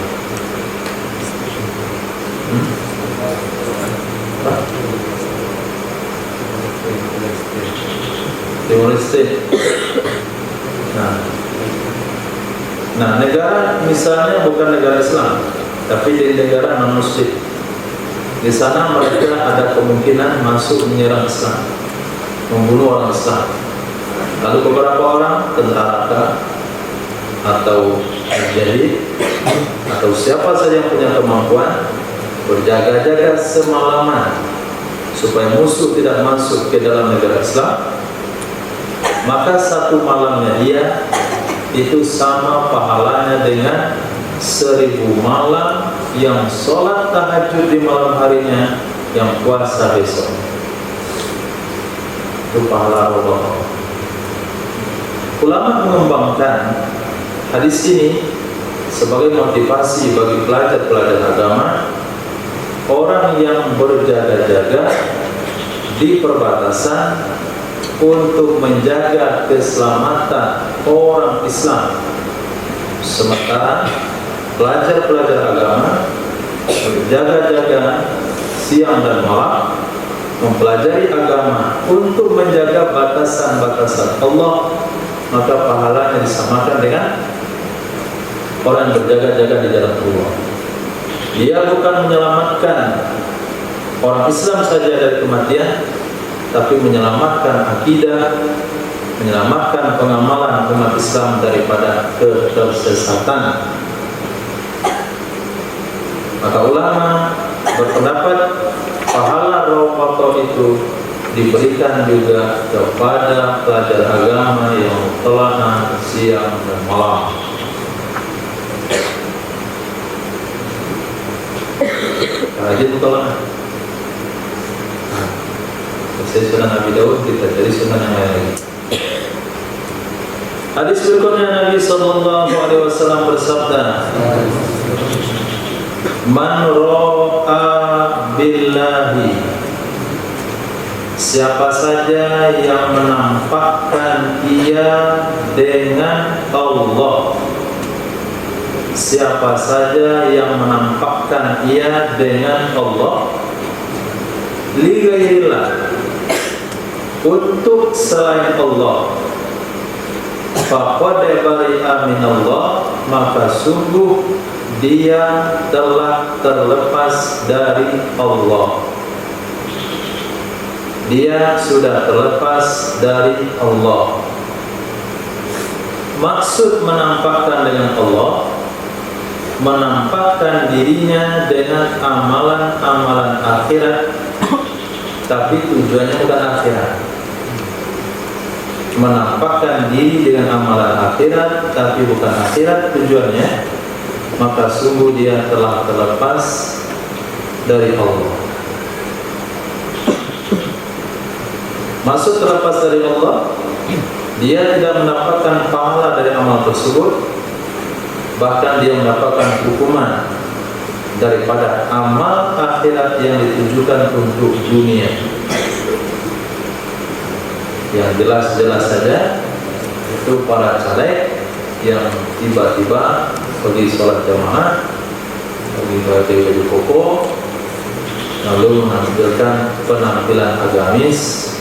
Timor Leste. Nah, negara misalnya bukan negara Islam, tapi di negara non-Muslim. Di sana mereka ada kemungkinan masuk menyerang Islam, membunuh orang Islam. Lalu beberapa orang tentara atau penjahit atau siapa saja yang punya kemampuan berjaga-jaga semalaman supaya musuh tidak masuk ke dalam negara Islam. Maka satu malamnya dia itu sama pahalanya dengan 1000 malam yang sholat tahajud di malam harinya, yang puasa besok. Itu pahala Allah. Ulama mengembangkan hadis ini sebagai motivasi bagi pelajar-pelajar agama, orang yang berjaga-jaga di perbatasan untuk menjaga keselamatan orang Islam, sementara pelajar-pelajar agama berjaga-jaga siang dan malam mempelajari agama untuk menjaga batasan-batasan Allah, maka pahalanya disamakan dengan orang yang berjaga-jaga di jalan Allah. Dia bukan menyelamatkan orang Islam saja dari kematian, tapi menyelamatkan akidah, menyelamatkan pengamalan umat Islam daripada kesesatan. Maka ulama berpendapat pahala Ramadan itu diberikan juga kepada pelajar agama yang telah siang dan malam. Rajin telah. Saya sunnah Nabi Daud, kita cari sunnah yang lain lagi. Hadis berikutnya Nabi SAW bersabda, Man ro'a billahi, siapa saja yang menampakkan ia dengan Allah, siapa saja yang menampakkan ia dengan Allah, li ghairillah, untuk selain Allah, faqad bari'a minallah, maka sungguh dia telah terlepas dari Allah. Dia sudah terlepas dari Allah. Maksud menampakkan dengan Allah, menampakkan dirinya dengan amalan-amalan akhirat, tapi tujuannya bukan akhirat. Menampakkan diri dengan amalan akhirat, tapi bukan akhirat tujuannya, maka sungguh dia telah terlepas dari Allah. Maksud terlepas dari Allah, dia tidak mendapatkan pahala dari amal tersebut, bahkan dia mendapatkan hukuman daripada amal akhirat yang ditujukan untuk dunia. Yang jelas-jelas saja itu para caleg yang tiba-tiba pergi sholat jamaah, pergi pakai baju koko, lalu menampilkan penampilan agamis.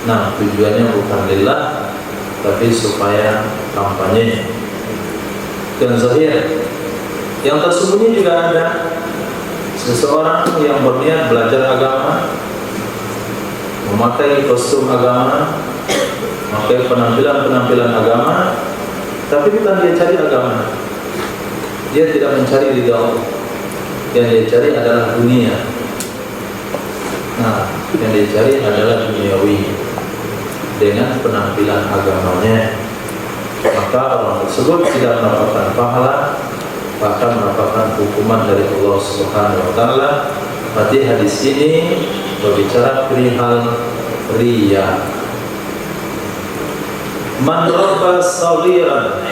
Nah, tujuannya bukan lillah, tapi supaya kampanye dan zahir. Yang tersembunyi juga ada seseorang yang berniat belajar agama, memakai kostum agama, memakai penampilan-penampilan agama, tapi bukan dia cari agama. Dia tidak mencari ridha Allah. Yang dia cari adalah dunia. Nah, yang dia cari adalah duniawi dengan penampilan agamanya. Maka orang tersebut tidak mendapatkan pahala, bahkan mendapatkan hukuman dari Allah Subhanahu wa taala. Berarti hadis ini berbicara perihal riya. Man rabba saghiran,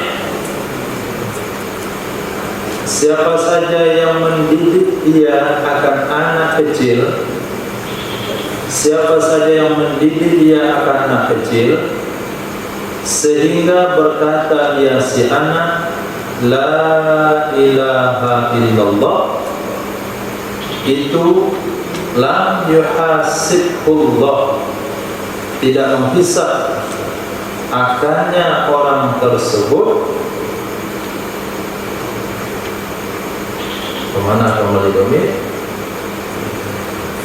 siapa saja yang mendidik dia akan anak kecil, siapa saja yang mendidik dia akan anak kecil, sehingga berkata dia si anak, la ilaha illallah, itu lam yuhasibullah, tidak menghisab akannya orang tersebut. Kemana kembali domir?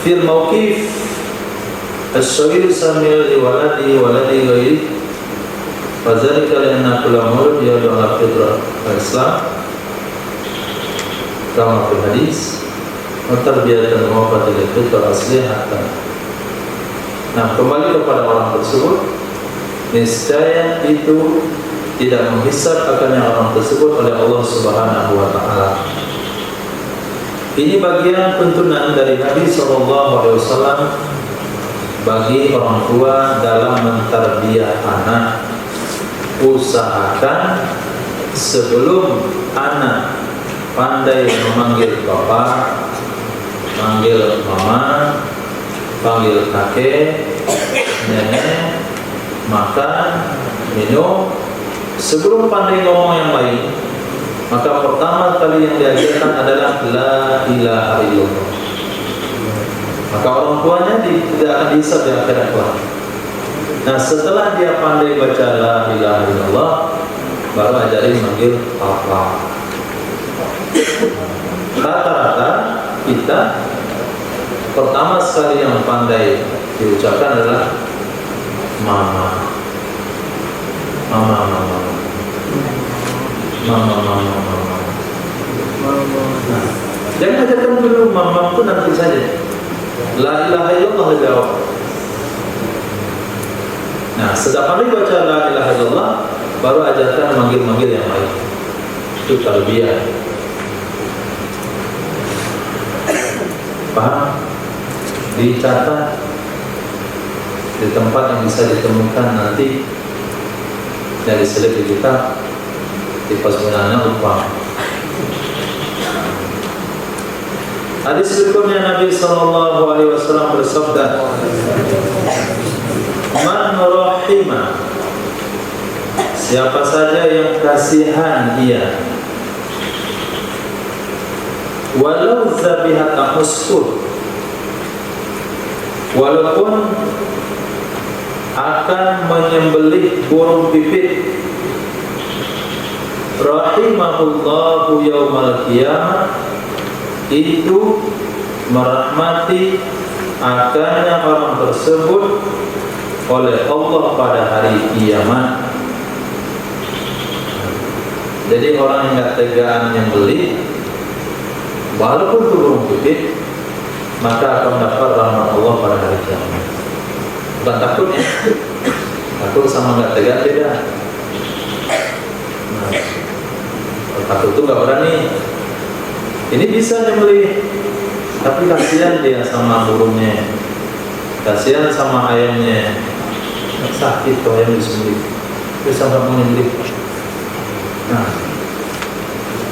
Fil mauqif as-saghir samil waladi waladi ghairi, fadzalika lianna kulla maulud yad'u ala fitrah al-Islam kama fil hadis wa tarbiyatan wa fatil fitrah aslihatan. Nah, kembali kepada orang tersebut, niscaya itu tidak menghisab akannya orang tersebut oleh Allah Subhanahu wa taala. Ini bagian tuntunan dari Nabi SAW bagi orang tua dalam mentarbiyah anak. Usahakan sebelum anak pandai memanggil bapak, manggil mama, panggil kakek, nenek, makan, minum, sebelum pandai ngomong yang baik, maka pertama kali yang diajarkan adalah la ilaha illallah. Maka orang tuanya tidak akan dihisab di akhirat kelak. Nah, setelah dia pandai baca la ilaha illallah, baru ajarin manggil papa. Rata-rata kita pertama sekali yang pandai diucapkan adalah mama, mama, mama, mama, mama, mama. Nah, jangan ajarkan dulu mama itu nanti saja. La ilaha illallah jawab. Nah, setelah pandai baca la ilaha illallah, baru ajarkan manggil-manggil yang baik. Itu tarbiyah. Paham? Dicatat di tempat yang bisa ditemukan nanti dari selebih kita di pasukannya lupa. Hadis berikutnya Nabi SAW bersabda, man rahimah, siapa saja yang kasihan dia, walau zabihat usfur, walaupun akan menyembelih burung pipit, rahimahullahu yaumal qiyamah, itu merahmati akannya orang tersebut oleh Allah pada hari kiamat. Jadi orang yang nggak tegaan nyembelih, walaupun itu burung pipit, maka akan mendapat rahmat Allah pada hari kiamat. Bukan takutnya, takut sama nggak tegaan beda. Nah, takut itu nggak berani. Ini bisa nyembelih, tapi kasihan dia sama burungnya, kasihan sama ayamnya, sakit tuh ayam disembelih, bisa nggak mau nyembelih. Nah,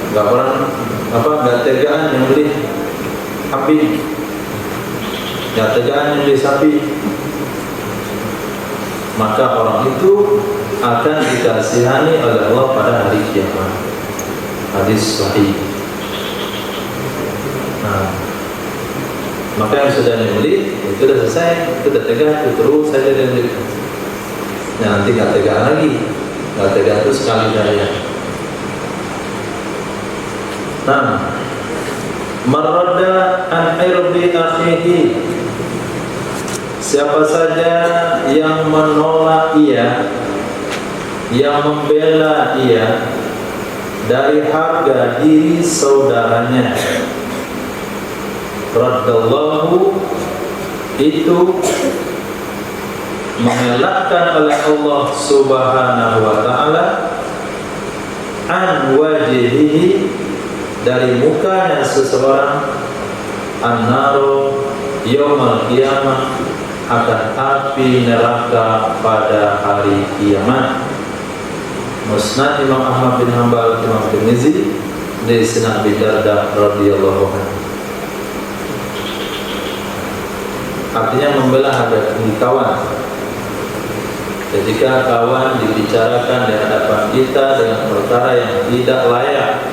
nggak tegaan nyembelih sapi, nggak tegaan nyembelih sapi, maka orang itu akan dikasihani oleh Allah pada hari kiamat. Hadis sahih. Nah, maka yang sudah nyembelih itu sudah selesai, itu sudah tegang, itu terus saja nyembelih. Nah, nanti nggak tegang lagi, nggak tegang itu sekali saja. Nah, marada an irdi akhihi, siapa saja yang menolak ia, yang membela ia dari harga diri saudaranya, raddallahu, itu mengelakkan oleh Allah Subhanahu wa ta'ala an wajhihi, dari mukanya seseorang, an-naru yaumal qiyamah, akan api neraka pada hari kiamat. Musnad Imam Ahmad bin Hanbal, Imam Tirmizi, dari Sayyidina Abi Darda radhiyallahu anhu. Artinya membela ada kawan. Ketika kawan dibicarakan di hadapan kita dengan perkara yang tidak layak,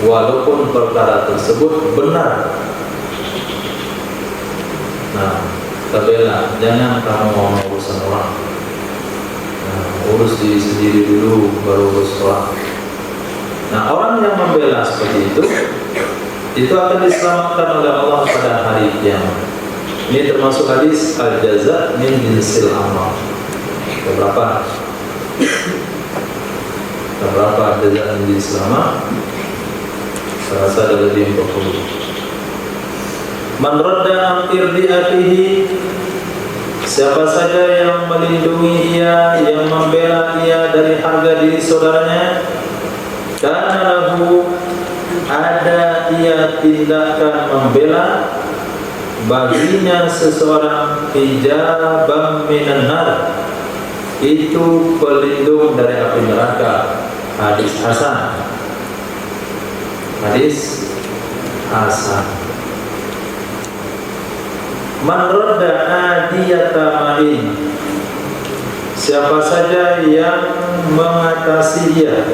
walaupun perkara tersebut benar, nah, kita bela. Jangan kamu mau urusan orang. Urus diri sendiri dulu, baru urus orang. Nah, orang yang membela seperti itu akan diselamatkan oleh Allah pada hari kiamat. Ini termasuk hadis al-jaza min jinsil amal. Beberapa jaza min jinsil amal. Saya rasa ada lebih 40. Man radda an irdi akhihi, siapa saja yang melindungi ia, yang membela ia dari harga diri saudaranya, karena lahu, ada ia tindakan membela baginya seseorang hijabam minan nar, itu pelindung dari api neraka. Hadis hasan. Hadis hasan. Man radda adiyata ma'in, siapa saja yang mengatasi dia,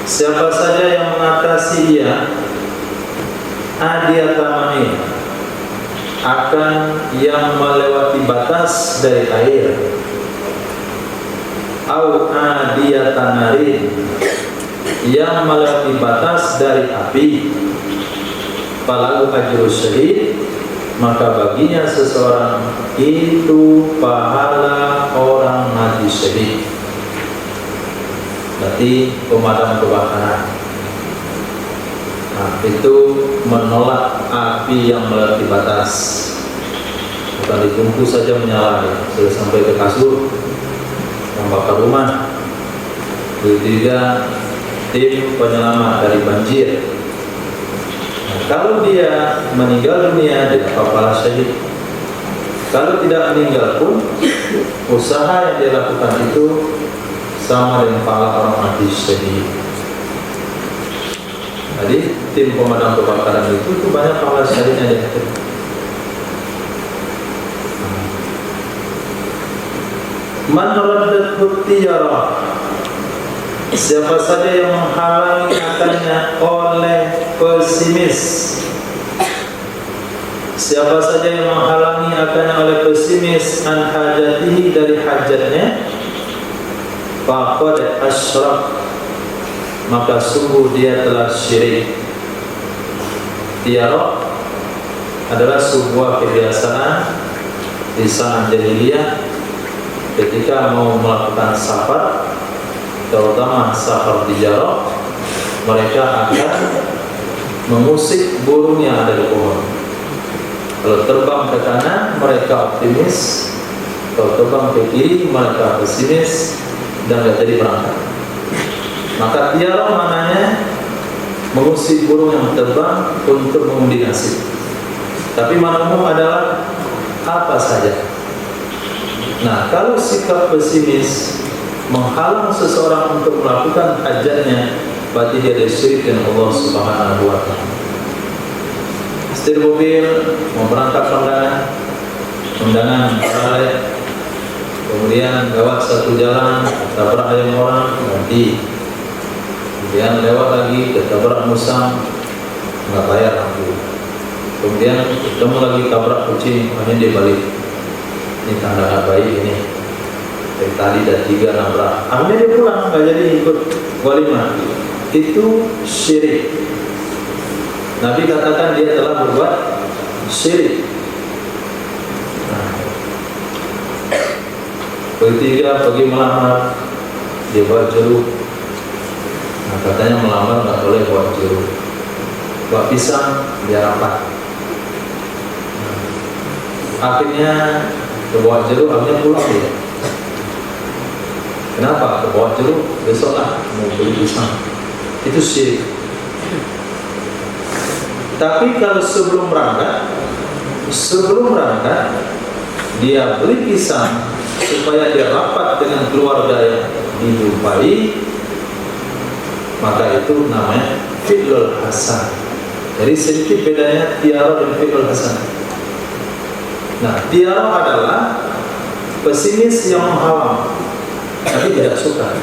siapa saja yang mengatasi dia, adiyata ma'in, akan yang melewati batas dari air, au adiyata narin, yang melewati batas dari api, falahu ajru syahid, maka baginya seseorang itu pahala orang mati syahid. Berarti pemadam kebakaran, nah, itu menolak api yang melewati batas, bukan ditunggu saja menyala, sudah sampai ke kasur membakar rumah. Ketiga, tim penyelamat dari banjir. Nah, kalau dia meninggal dunia, dia pahala syahid. Kalau tidak meninggal pun, usaha yang dia lakukan itu sama dengan pahala orang mati syahid. Jadi tim pemadam kebakaran itu banyak pahala syahidnya dia. Man raddathu tiyarah, siapa saja yang menghalangi akannya oleh pesimis, siapa saja yang menghalangi akannya oleh pesimis, an hajatihi, dari hajatnya, faqad asyrak, maka sungguh dia telah syirik. Tiarah adalah sebuah kebiasaan di zaman jahiliyah ketika mau melakukan safar, terutama safar tijarah, mereka akan mengusik burung yang ada di pohon. Kalau terbang ke kanan, mereka optimis. Kalau terbang ke kiri, mereka pesimis dan tidak jadi berangkat. Maka tiarah maknanya mengusik burung yang terbang untuk mengundi nasib. Tapi maknamu adalah apa saja. Nah, kalau sikap pesimis menghalang seseorang untuk melakukan hajatnya, berarti dia ada syirik dengan Allah Subhanahu wa ta'ala. Setir mobil, mau berangkat undangan balik, kemudian lewat satu jalan, tabrak ayam orang, ganti. Kemudian lewat lagi, ketabrak musang, nggak bayar lagi. Kemudian ketemu lagi tabrak kucing, hanya dia balik. Ini tanda nggak baik ini. Dari tadi dan 3 nabrak, akhirnya dia pulang, nggak jadi ikut walimah. Itu syirik. Nabi katakan dia telah berbuat syirik. Nah, ketiga, pergi melamar, dia bawa jeruk. Nah, katanya melamar nggak boleh bawa jeruk, bawa pisang biar rapat. Nah, akhirnya bawa jeruk, akhirnya pulang dia. Kenapa? Bawa jeruk, besok lah mau beli pisang. Itu syirik. Tapi kalau sebelum berangkat dia beli pisang supaya dia rapat dengan keluarga yang dijumpai, maka itu namanya fi'lul hasan. Jadi sedikit bedanya tiara dan fi'lul hasan. Nah, tiara adalah pesimis yang menghalang, tapi tidak suka.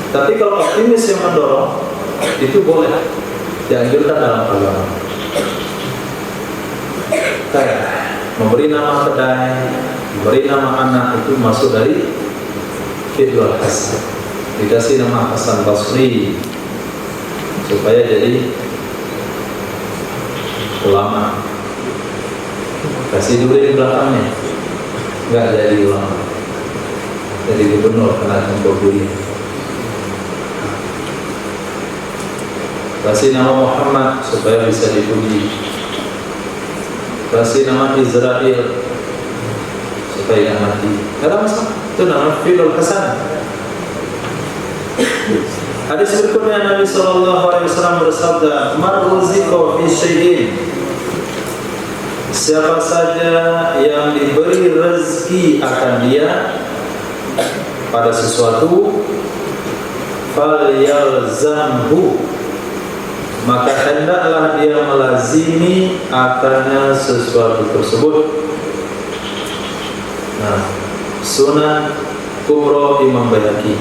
Tapi kalau optimis yang mendorong, itu boleh dianjurkan dalam agama. Kayak memberi nama kedai, memberi nama anak, itu masuk dari fi'lul hasan. Dikasih nama Hasan Basri supaya jadi ulama. Kasih dulu di belakangnya, nggak jadi ulama, jadi gubernur kena campur buli. Kasih nama Muhammad supaya bisa dipuji. Kasih nama Israel supaya nggak mati. Ada masalah. Itu nama fi'lul hasan. Hadis berikutnya Nabi SAW bersabda, "Man ruziqa fi syai'in." Siapa saja yang diberi rezeki akan dia pada sesuatu, falyalzamhu, maka hendaklah dia melazimi akannya sesuatu tersebut. Nah, Sunan Kubra Imam Baihaqi.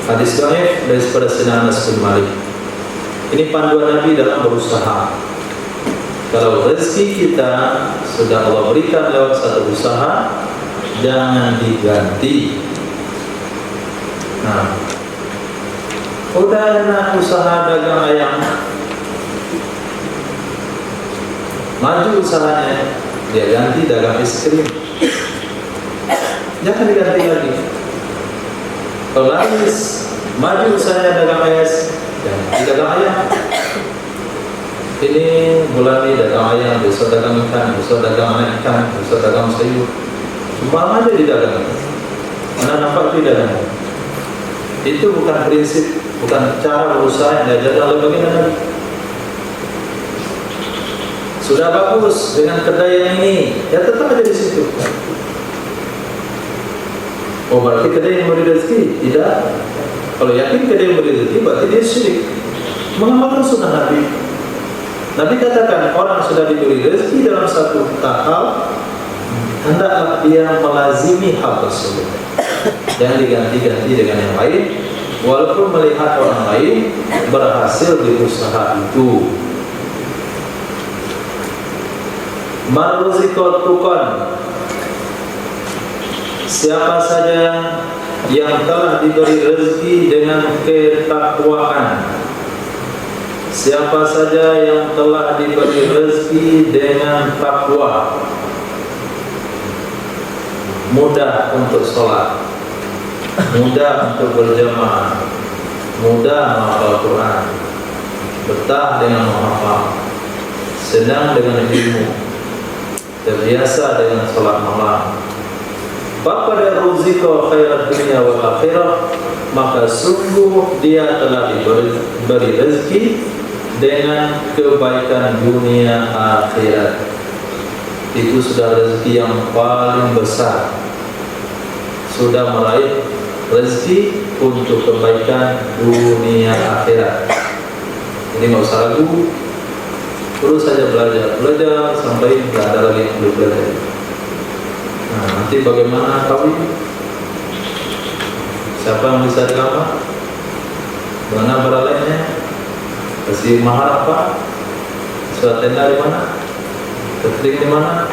Hadis dhaif daripada Sayyidina Anas bin Malik. Ini panduan Nabi dalam berusaha. Kalau rezeki kita sudah Allah berikan lewat satu usaha, jangan diganti. Nah, udah enak usaha dagang ayam, maju usahanya, dia ganti dagang es krim. Jangan diganti lagi. Kalau laris, maju usahanya dagang es, jangan dagang ayam. Ini bulan ini dagang ayam, besok dagang ikan, besok dagang anak ikan, besok dagang sayur. Semua aja didagang. Mana nampak tidak? Itu bukan prinsip, bukan cara berusaha yang diajarkan oleh baginda Nabi. Sudah bagus dengan kedai yang ini, ya tetap ada di situ. Oh, berarti kedai yang memberi rezeki? Tidak. Kalau yakin kedai yang memberi rezeki, berarti dia syirik, mengamalkan sunnah Nabi. Nabi katakan orang sudah diberi rezeki dalam satu hal, hendaklah dia melazimi hal tersebut. Jangan diganti-ganti dengan yang lain, walaupun melihat orang lain berhasil di usaha itu. Maruzikotukon, siapa saja yang telah diberi rezeki dengan ketakwaan. Siapa saja yang telah diberi rezeki dengan takwa, mudah untuk sholat, mudah untuk berjamaah, mudah menghafal Quran, betah dengan menghafal, senang dengan ilmu, terbiasa dengan sholat malam. Faqad ruziqa khairat dunya wal akhirah, maka sungguh dia telah diberi rezeki dengan kebaikan dunia akhirat. Itu sudah rezeki yang paling besar. Sudah meraih rezeki untuk kebaikan dunia akhirat. Jadi nggak usah ragu, terus saja belajar sampai nggak ada lagi yang perlu belajar. Nah, nanti bagaimana kawin? Siapa yang bisa dilamar? Mana baralainya? Kasih mahar apa? Surat tenda di mana? Catering di mana?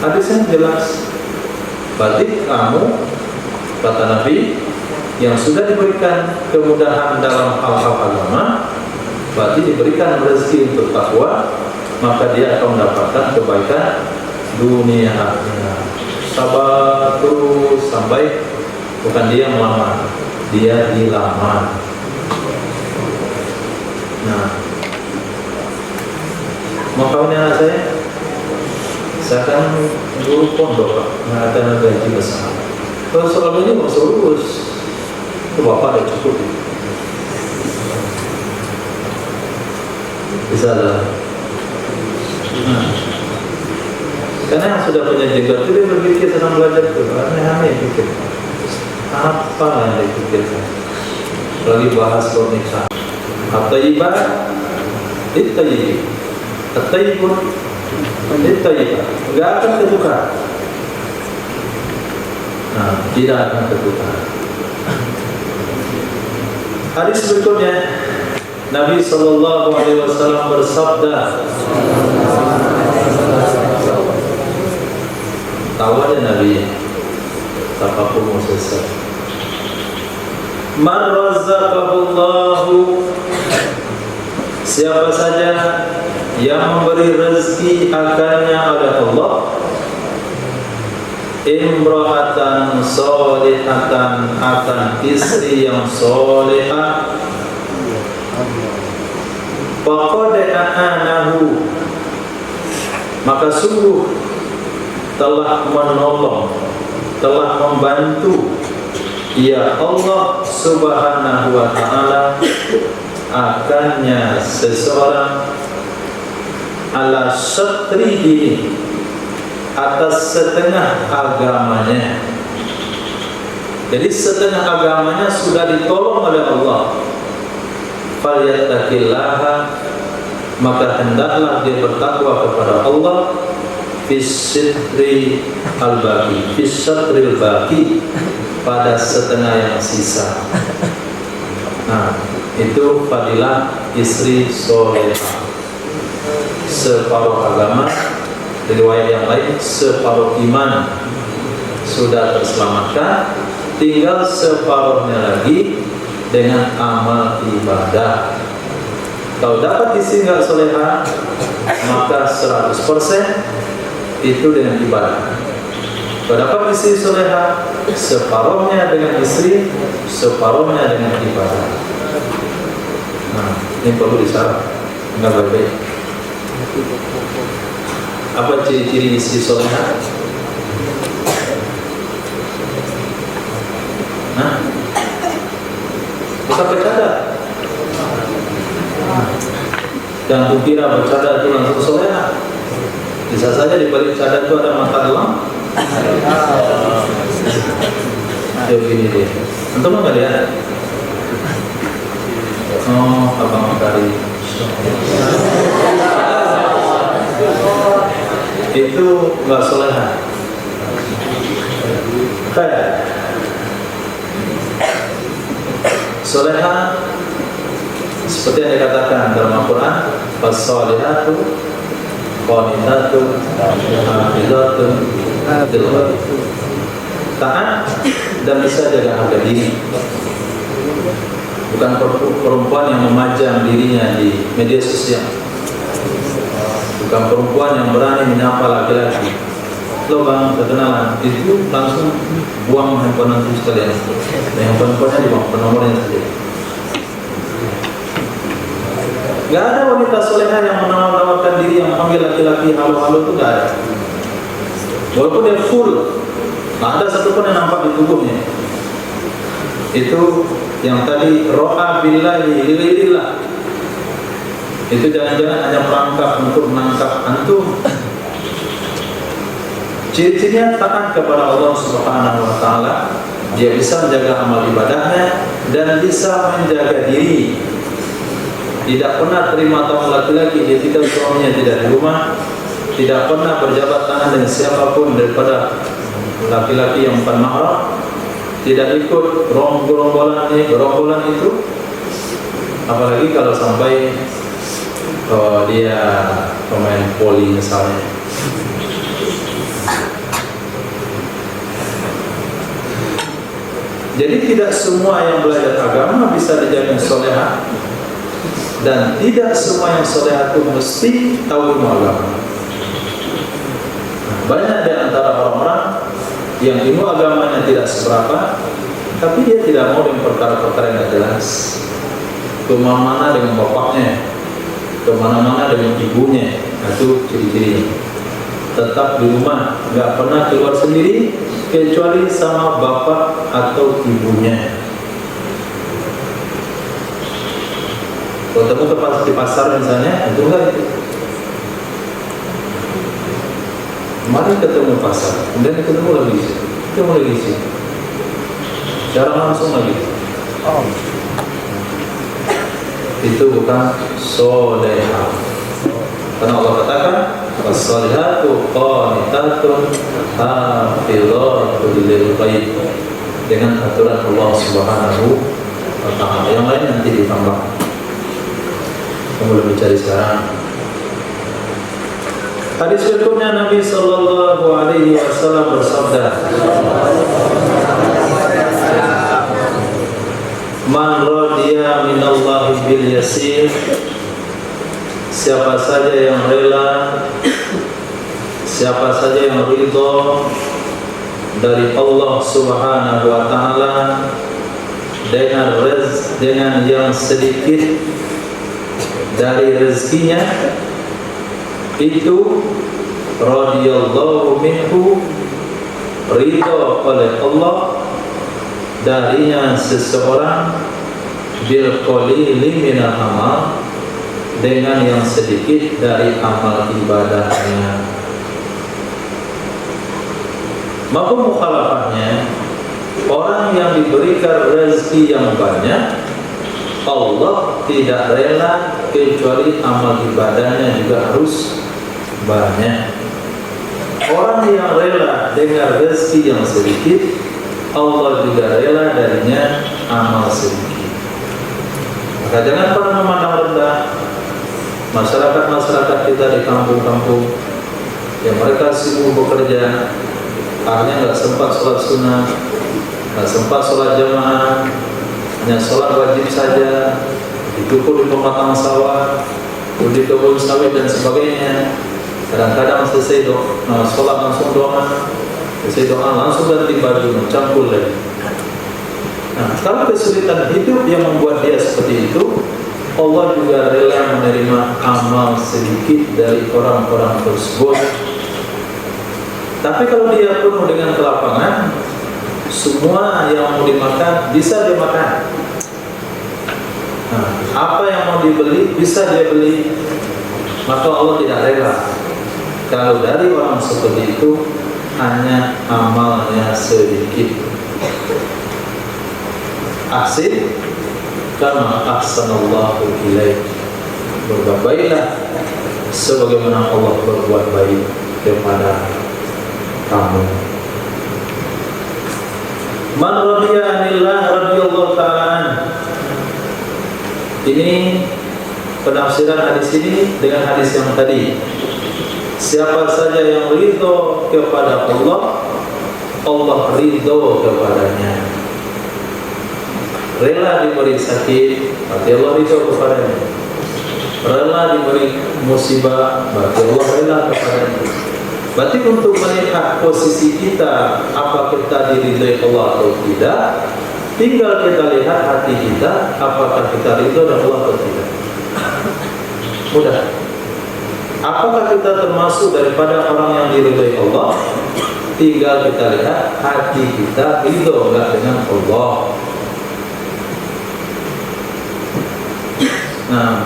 Hadisnya jelas. Berarti kamu, kata Nabi, yang sudah diberikan kemudahan dalam hal-hal agama, berarti diberikan rezeki untuk takwa, maka dia akan mendapatkan kebaikan dunia akhirat. Sabar terus sampai bukan dia melamar, dia dilamar. Nah, mau kawin anak saya kan guru pondok, nggak ada gaji besar. Kalau soal ini nggak usah urus, itu bapak ada cukup. Bisa lah. Nah, karena yang sudah punya jenggot itu dia berpikir sedang belajar itu aneh-aneh pikir. Apa yang dipikirkan? Lagi bahas pernikahan. At-tayyibah, it-tayyib. At-tayyibun, it-tayyibah. Enggak akan ketukar. Nah, tidak akan ketukar. Hadis berikutnya, Nabi sallallahu alaihi wasallam bersabda, tahu aja Nabi, siapapun sesat. Man razaqahullahu, siapa saja yang memberi rezeki akannya oleh Allah, imra'atan solihatan, akan istri yang solihah, faqad a'anahu, maka sungguh telah menolong, telah membantu ya Allah subhanahu wa ta'ala akannya seseorang ala syatrihi, atas setengah agamanya. Jadi setengah agamanya sudah ditolong oleh Allah. Falyattaqillaha, maka hendaklah dia bertakwa kepada Allah, fisitri al-baqi, fisatril baqi, pada setengah yang sisa. Nah, itu fadilah istri solehah. Separuh agama, riwayat yang lain separuh iman sudah terselamatkan, tinggal separuhnya lagi dengan amal ibadah. Kalau dapat istri nggak solehah, maka 100% itu dengan ibadah. Kalau dapat istri solehah, separuhnya dengan istri, separuhnya dengan ibadah. Nah, ini perlu disyarat, nggak baik-baik. Apa ciri-ciri istri solehah? Nah, bisa bercadar. Jangan kira bercadar itu langsung solehah. Bisa saja di balik cadar itu ada mata elang. Ayo gini dia. Antum nggak lihat? Oh, abang Makari. Itu nggak solehah. Kayak solehah seperti yang dikatakan dalam Al-Quran, as-solihatu qanitatun hafizatun lil ghaib, taat dan bisa jaga harga diri. Bukan perempuan yang memajang dirinya di media sosial, bukan perempuan yang berani menyapa laki-laki. Lo bang, kenalan, itu langsung buang handphone antum sekalian. Handphone-nya dibuang, penomornya saja. Gak ada wanita solehah yang menawarkan diri, yang panggil laki-laki halo-halo, itu gak ada. Walaupun dia full, gak ada satupun yang nampak di tubuhnya. Itu yang tadi ro'a billahi lillah. Itu jangan-jangan hanya perangkap untuk menangkap antum. Ciri-cirinya taat kepada Allah Subhanahu wa ta'ala. Dia bisa menjaga amal ibadahnya dan bisa menjaga diri. Tidak pernah terima tamu laki-laki ketika suaminya tidak di rumah. Tidak pernah berjabat tangan dengan siapapun daripada laki-laki yang bukan mahram. Tidak ikut gerombolan itu. Apalagi kalau sampai dia pemain voli misalnya. Jadi tidak semua yang belajar agama bisa dijamin solehah, dan tidak semua yang solehah itu mesti tahu ilmu agama. Banyak di antara orang-orang yang ilmu agamanya tidak seberapa, tapi dia tidak mau dengan perkara-perkara yang tidak jelas. Kemana-mana dengan bapaknya, kemana-mana dengan ibunya. Itu ciri-cirinya. Tetap di rumah, nggak pernah keluar sendiri kecuali sama bapak atau ibunya. Kalau ketemu di pasar misalnya, itu enggak itu. Kemarin ketemu pasar, kemudian ketemu lagi sih, secara langsung lagi. Itu bukan solehah. Karena Allah katakan as-solihatu qanitatun hafizatun lil ghaib, dengan aturan Allah Subhanahu wa ta'ala. Yang lain nanti ditambah. Kamu lebih cari sekarang. Hadis berikutnya Nabi sallallahu alaihi wasallam bersabda, "Man radiya minallahi bil yasir." Siapa saja yang rela, siapa saja yang ridho dari Allah Subhanahu wa ta'ala dengan yang sedikit dari rezekinya, itu radhiyallahu minhu, ridho oleh Allah darinya seseorang, bil qalili minal amal, dengan yang sedikit dari amal ibadahnya. Maka mukhalafahnya, orang yang diberikan rezeki yang banyak, Allah tidak rela kecuali amal ibadahnya juga harus banyak. Orang yang rela dengan rezeki yang sedikit, Allah juga rela darinya amal sedikit. Maka jangan pernah memandang rendah masyarakat kita di kampung-kampung yang mereka sibuk bekerja, akhirnya nggak sempat sholat sunnah, nggak sempat sholat jamaah, hanya sholat wajib saja, dicukur di pematang sawah, di kebun sawit dan sebagainya. Kadang-kadang selesai sholat langsung doa, selesai doa langsung ganti baju, mencampur lagi. Nah, kalau kesulitan hidup yang membuat dia seperti itu, Allah juga rela menerima amal sedikit dari orang-orang tersebut. Tapi kalau dia penuh dengan kelapangan, semua yang mau dimakan bisa dia makan. Nah, apa yang mau dibeli bisa dia beli. Maka Allah tidak rela kalau dari orang seperti itu hanya amalnya sedikit. Asik kama ahsanallahu ilaik, berbuat baiklah sebagaimana Allah berbuat baik kepada kamu. Man radiya anillah radhiyallahu ta'ala. Ini penafsiran hadis ini dengan hadis yang tadi. Siapa saja yang ridho kepada Allah, Allah ridho kepadanya. Rela diberi sakit, berarti Allah ridho kepadanya. Rela diberi musibah, berarti Allah rela kepadanya. Berarti untuk melihat posisi kita, apa kita diridhoi Allah atau tidak, tinggal kita lihat hati kita, apakah kita ridho dan Allah atau tidak. Mudah. Apakah kita termasuk daripada orang yang diridhoi Allah? Tinggal kita lihat hati kita ridho enggak dengan Allah. Nah,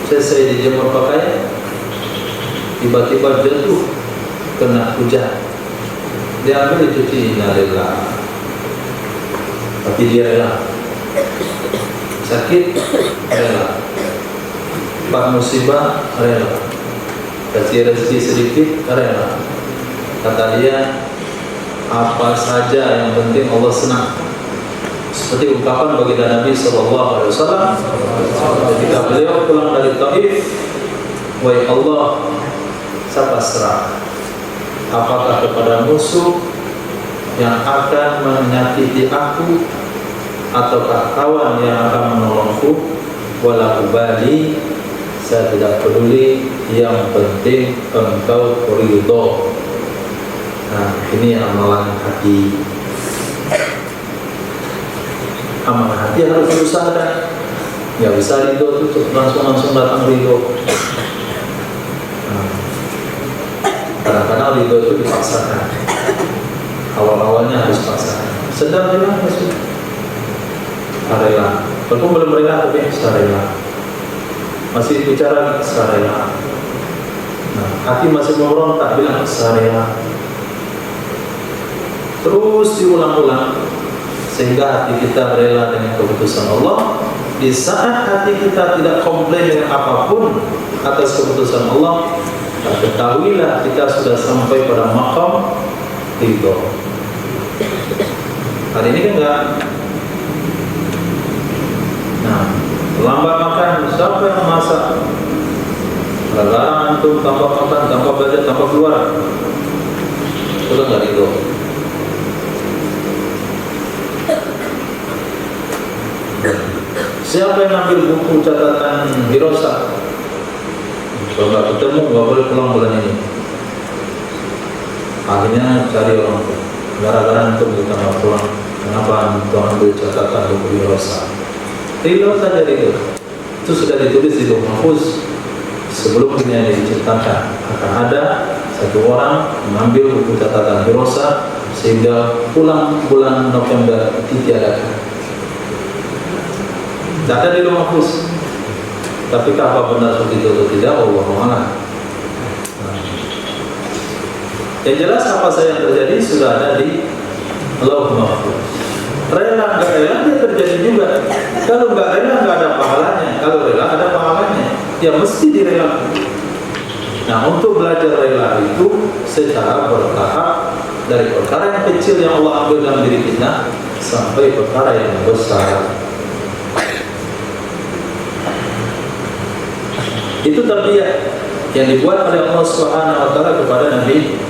selesai dijemur pakaian, tiba-tiba jatuh kena hujan, diambil dicuci, innalillah. Tapi dia rela. Sakit rela, pak musibah rela, kasih rezeki sedikit rela. Kata dia, apa saja yang penting Allah senang. Seperti ungkapan baginda Nabi SAW ketika beliau pulang dari Taif, wahai Allah, saya pasrah, apakah kepada musuh yang akan menyakiti aku ataukah kawan yang akan menolongku, wala ubali, saya tidak peduli, yang penting engkau ridho. Nah, ini amalan hati. Amalan hati harus berusaha. Nggak bisa ridho itu langsung datang ridho. Nah, kadang-kadang ridho itu dipaksakan. Awal-awalnya harus paksakan. Sedang rela sudah. Rela. Walaupun belum rela tapi rela. Masih bicara rela. Nah, hati masih memberontak, bilang syariah. Terus diulang-ulang sehingga hati kita rela dengan keputusan Allah. Di saat hati kita tidak komplain dengan apapun atas keputusan Allah, ketahuilah kita sudah sampai pada maqam ridho. Hari ini kan enggak. Nah, lambat makan, siapa yang masak? Gara-gara antum tanpa makan, tanpa belajar, tanpa keluar, sudah enggak ridho. Siapa yang ambil buku catatan Hirosa? Kalau nggak ketemu nggak boleh pulang bulan ini. Akhirnya cari orang tua. Gara-gara untuk kita nggak pulang, kenapa untuk ambil catatan buku Hirosa? Ridho saja itu. Itu sudah ditulis di Lauh Mahfuz sebelum dunia ini diciptakan. Akan ada satu orang mengambil buku catatan Hirosa sehingga pulang bulan November ditiadakan. Tidak ada di Lauh Mahfuz. Tapi apa benar seperti itu atau tidak, Allahu a'lam. Yang jelas apa saja yang terjadi sudah ada di Lauh Mahfuz. Rela nggak rela dia terjadi juga. Kalau nggak rela nggak ada pahalanya. Kalau rela ada pahalanya. Ya mesti direlakan. Nah, untuk belajar rela itu secara bertahap, dari perkara yang kecil yang Allah ambil dalam diri kita sampai perkara yang besar. Itu tarbiyah yang dibuat oleh Allah Subhanahu wa taala kepada Nabi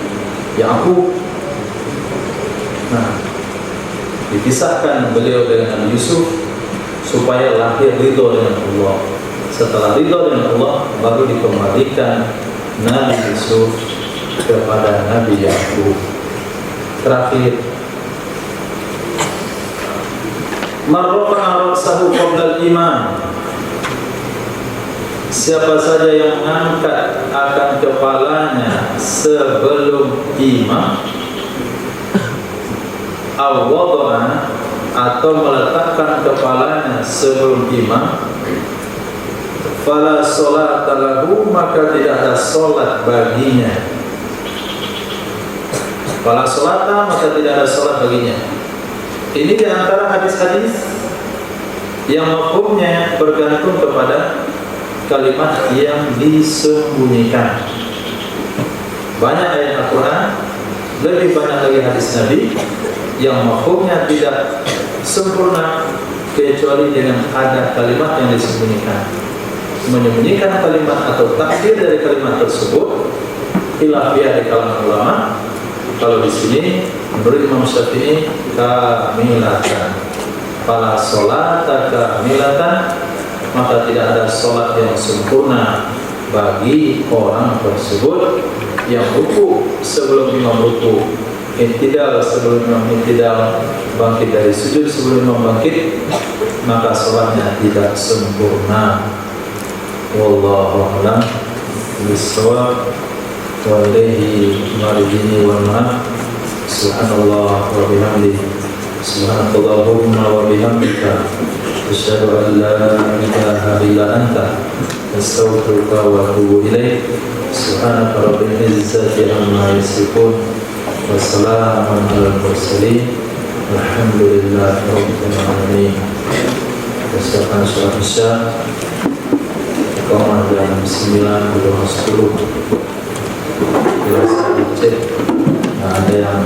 Yaqub. Nah, dipisahkan beliau dengan Nabi Yusuf supaya lahir ridho dengan Allah. Setelah ridho dengan Allah, baru dikembalikan Nabi Yusuf kepada Nabi Yaqub. Terakhir, marrafa'a ra'sahu qabla al-iman. Siapa saja yang mengangkat akan kepalanya sebelum iman, awadana, atau meletakkan kepalanya sebelum iman, fala sholata lahu, maka tidak ada solat baginya. Fala sholata, maka tidak ada solat baginya. Ini di antara hadis-hadis yang mafhumnya bergantung kepada kalimat yang disembunyikan. Banyak ayat Al-Quran, lebih banyak lagi hadis Nabi yang mafhumnya tidak sempurna kecuali dengan ada kalimat yang disembunyikan. Menyembunyikan kalimat atau takdir dari kalimat tersebut khilafiyah di kalangan ulama. Kalau di sini menurut Imam Syafi'i kamilatan, fala sholata kamilatan, maka tidak ada sholat yang sempurna bagi orang tersebut yang ruku sebelum imam ruku, intidal sebelum imam intidal, bangkit dari sujud sebelum imam bangkit, maka sholatnya tidak sempurna. Wallahu a'lam bishawab, wa ilaihi marji'i wal ma'ab. Subhanallah wa bihamdihi, subhanallahumma wa bihamdika, asyhadu an la ilaha illa anta, astaghfiruka wa atubu ilaik. Subhanaka rabbil izzati amma yasifun, wa salamun alal mursalin, walhamdulillahi rabbil alamin. Persiapan sholat isya, iqamah jam 9 lebih 10. Bila saya cek, ada yang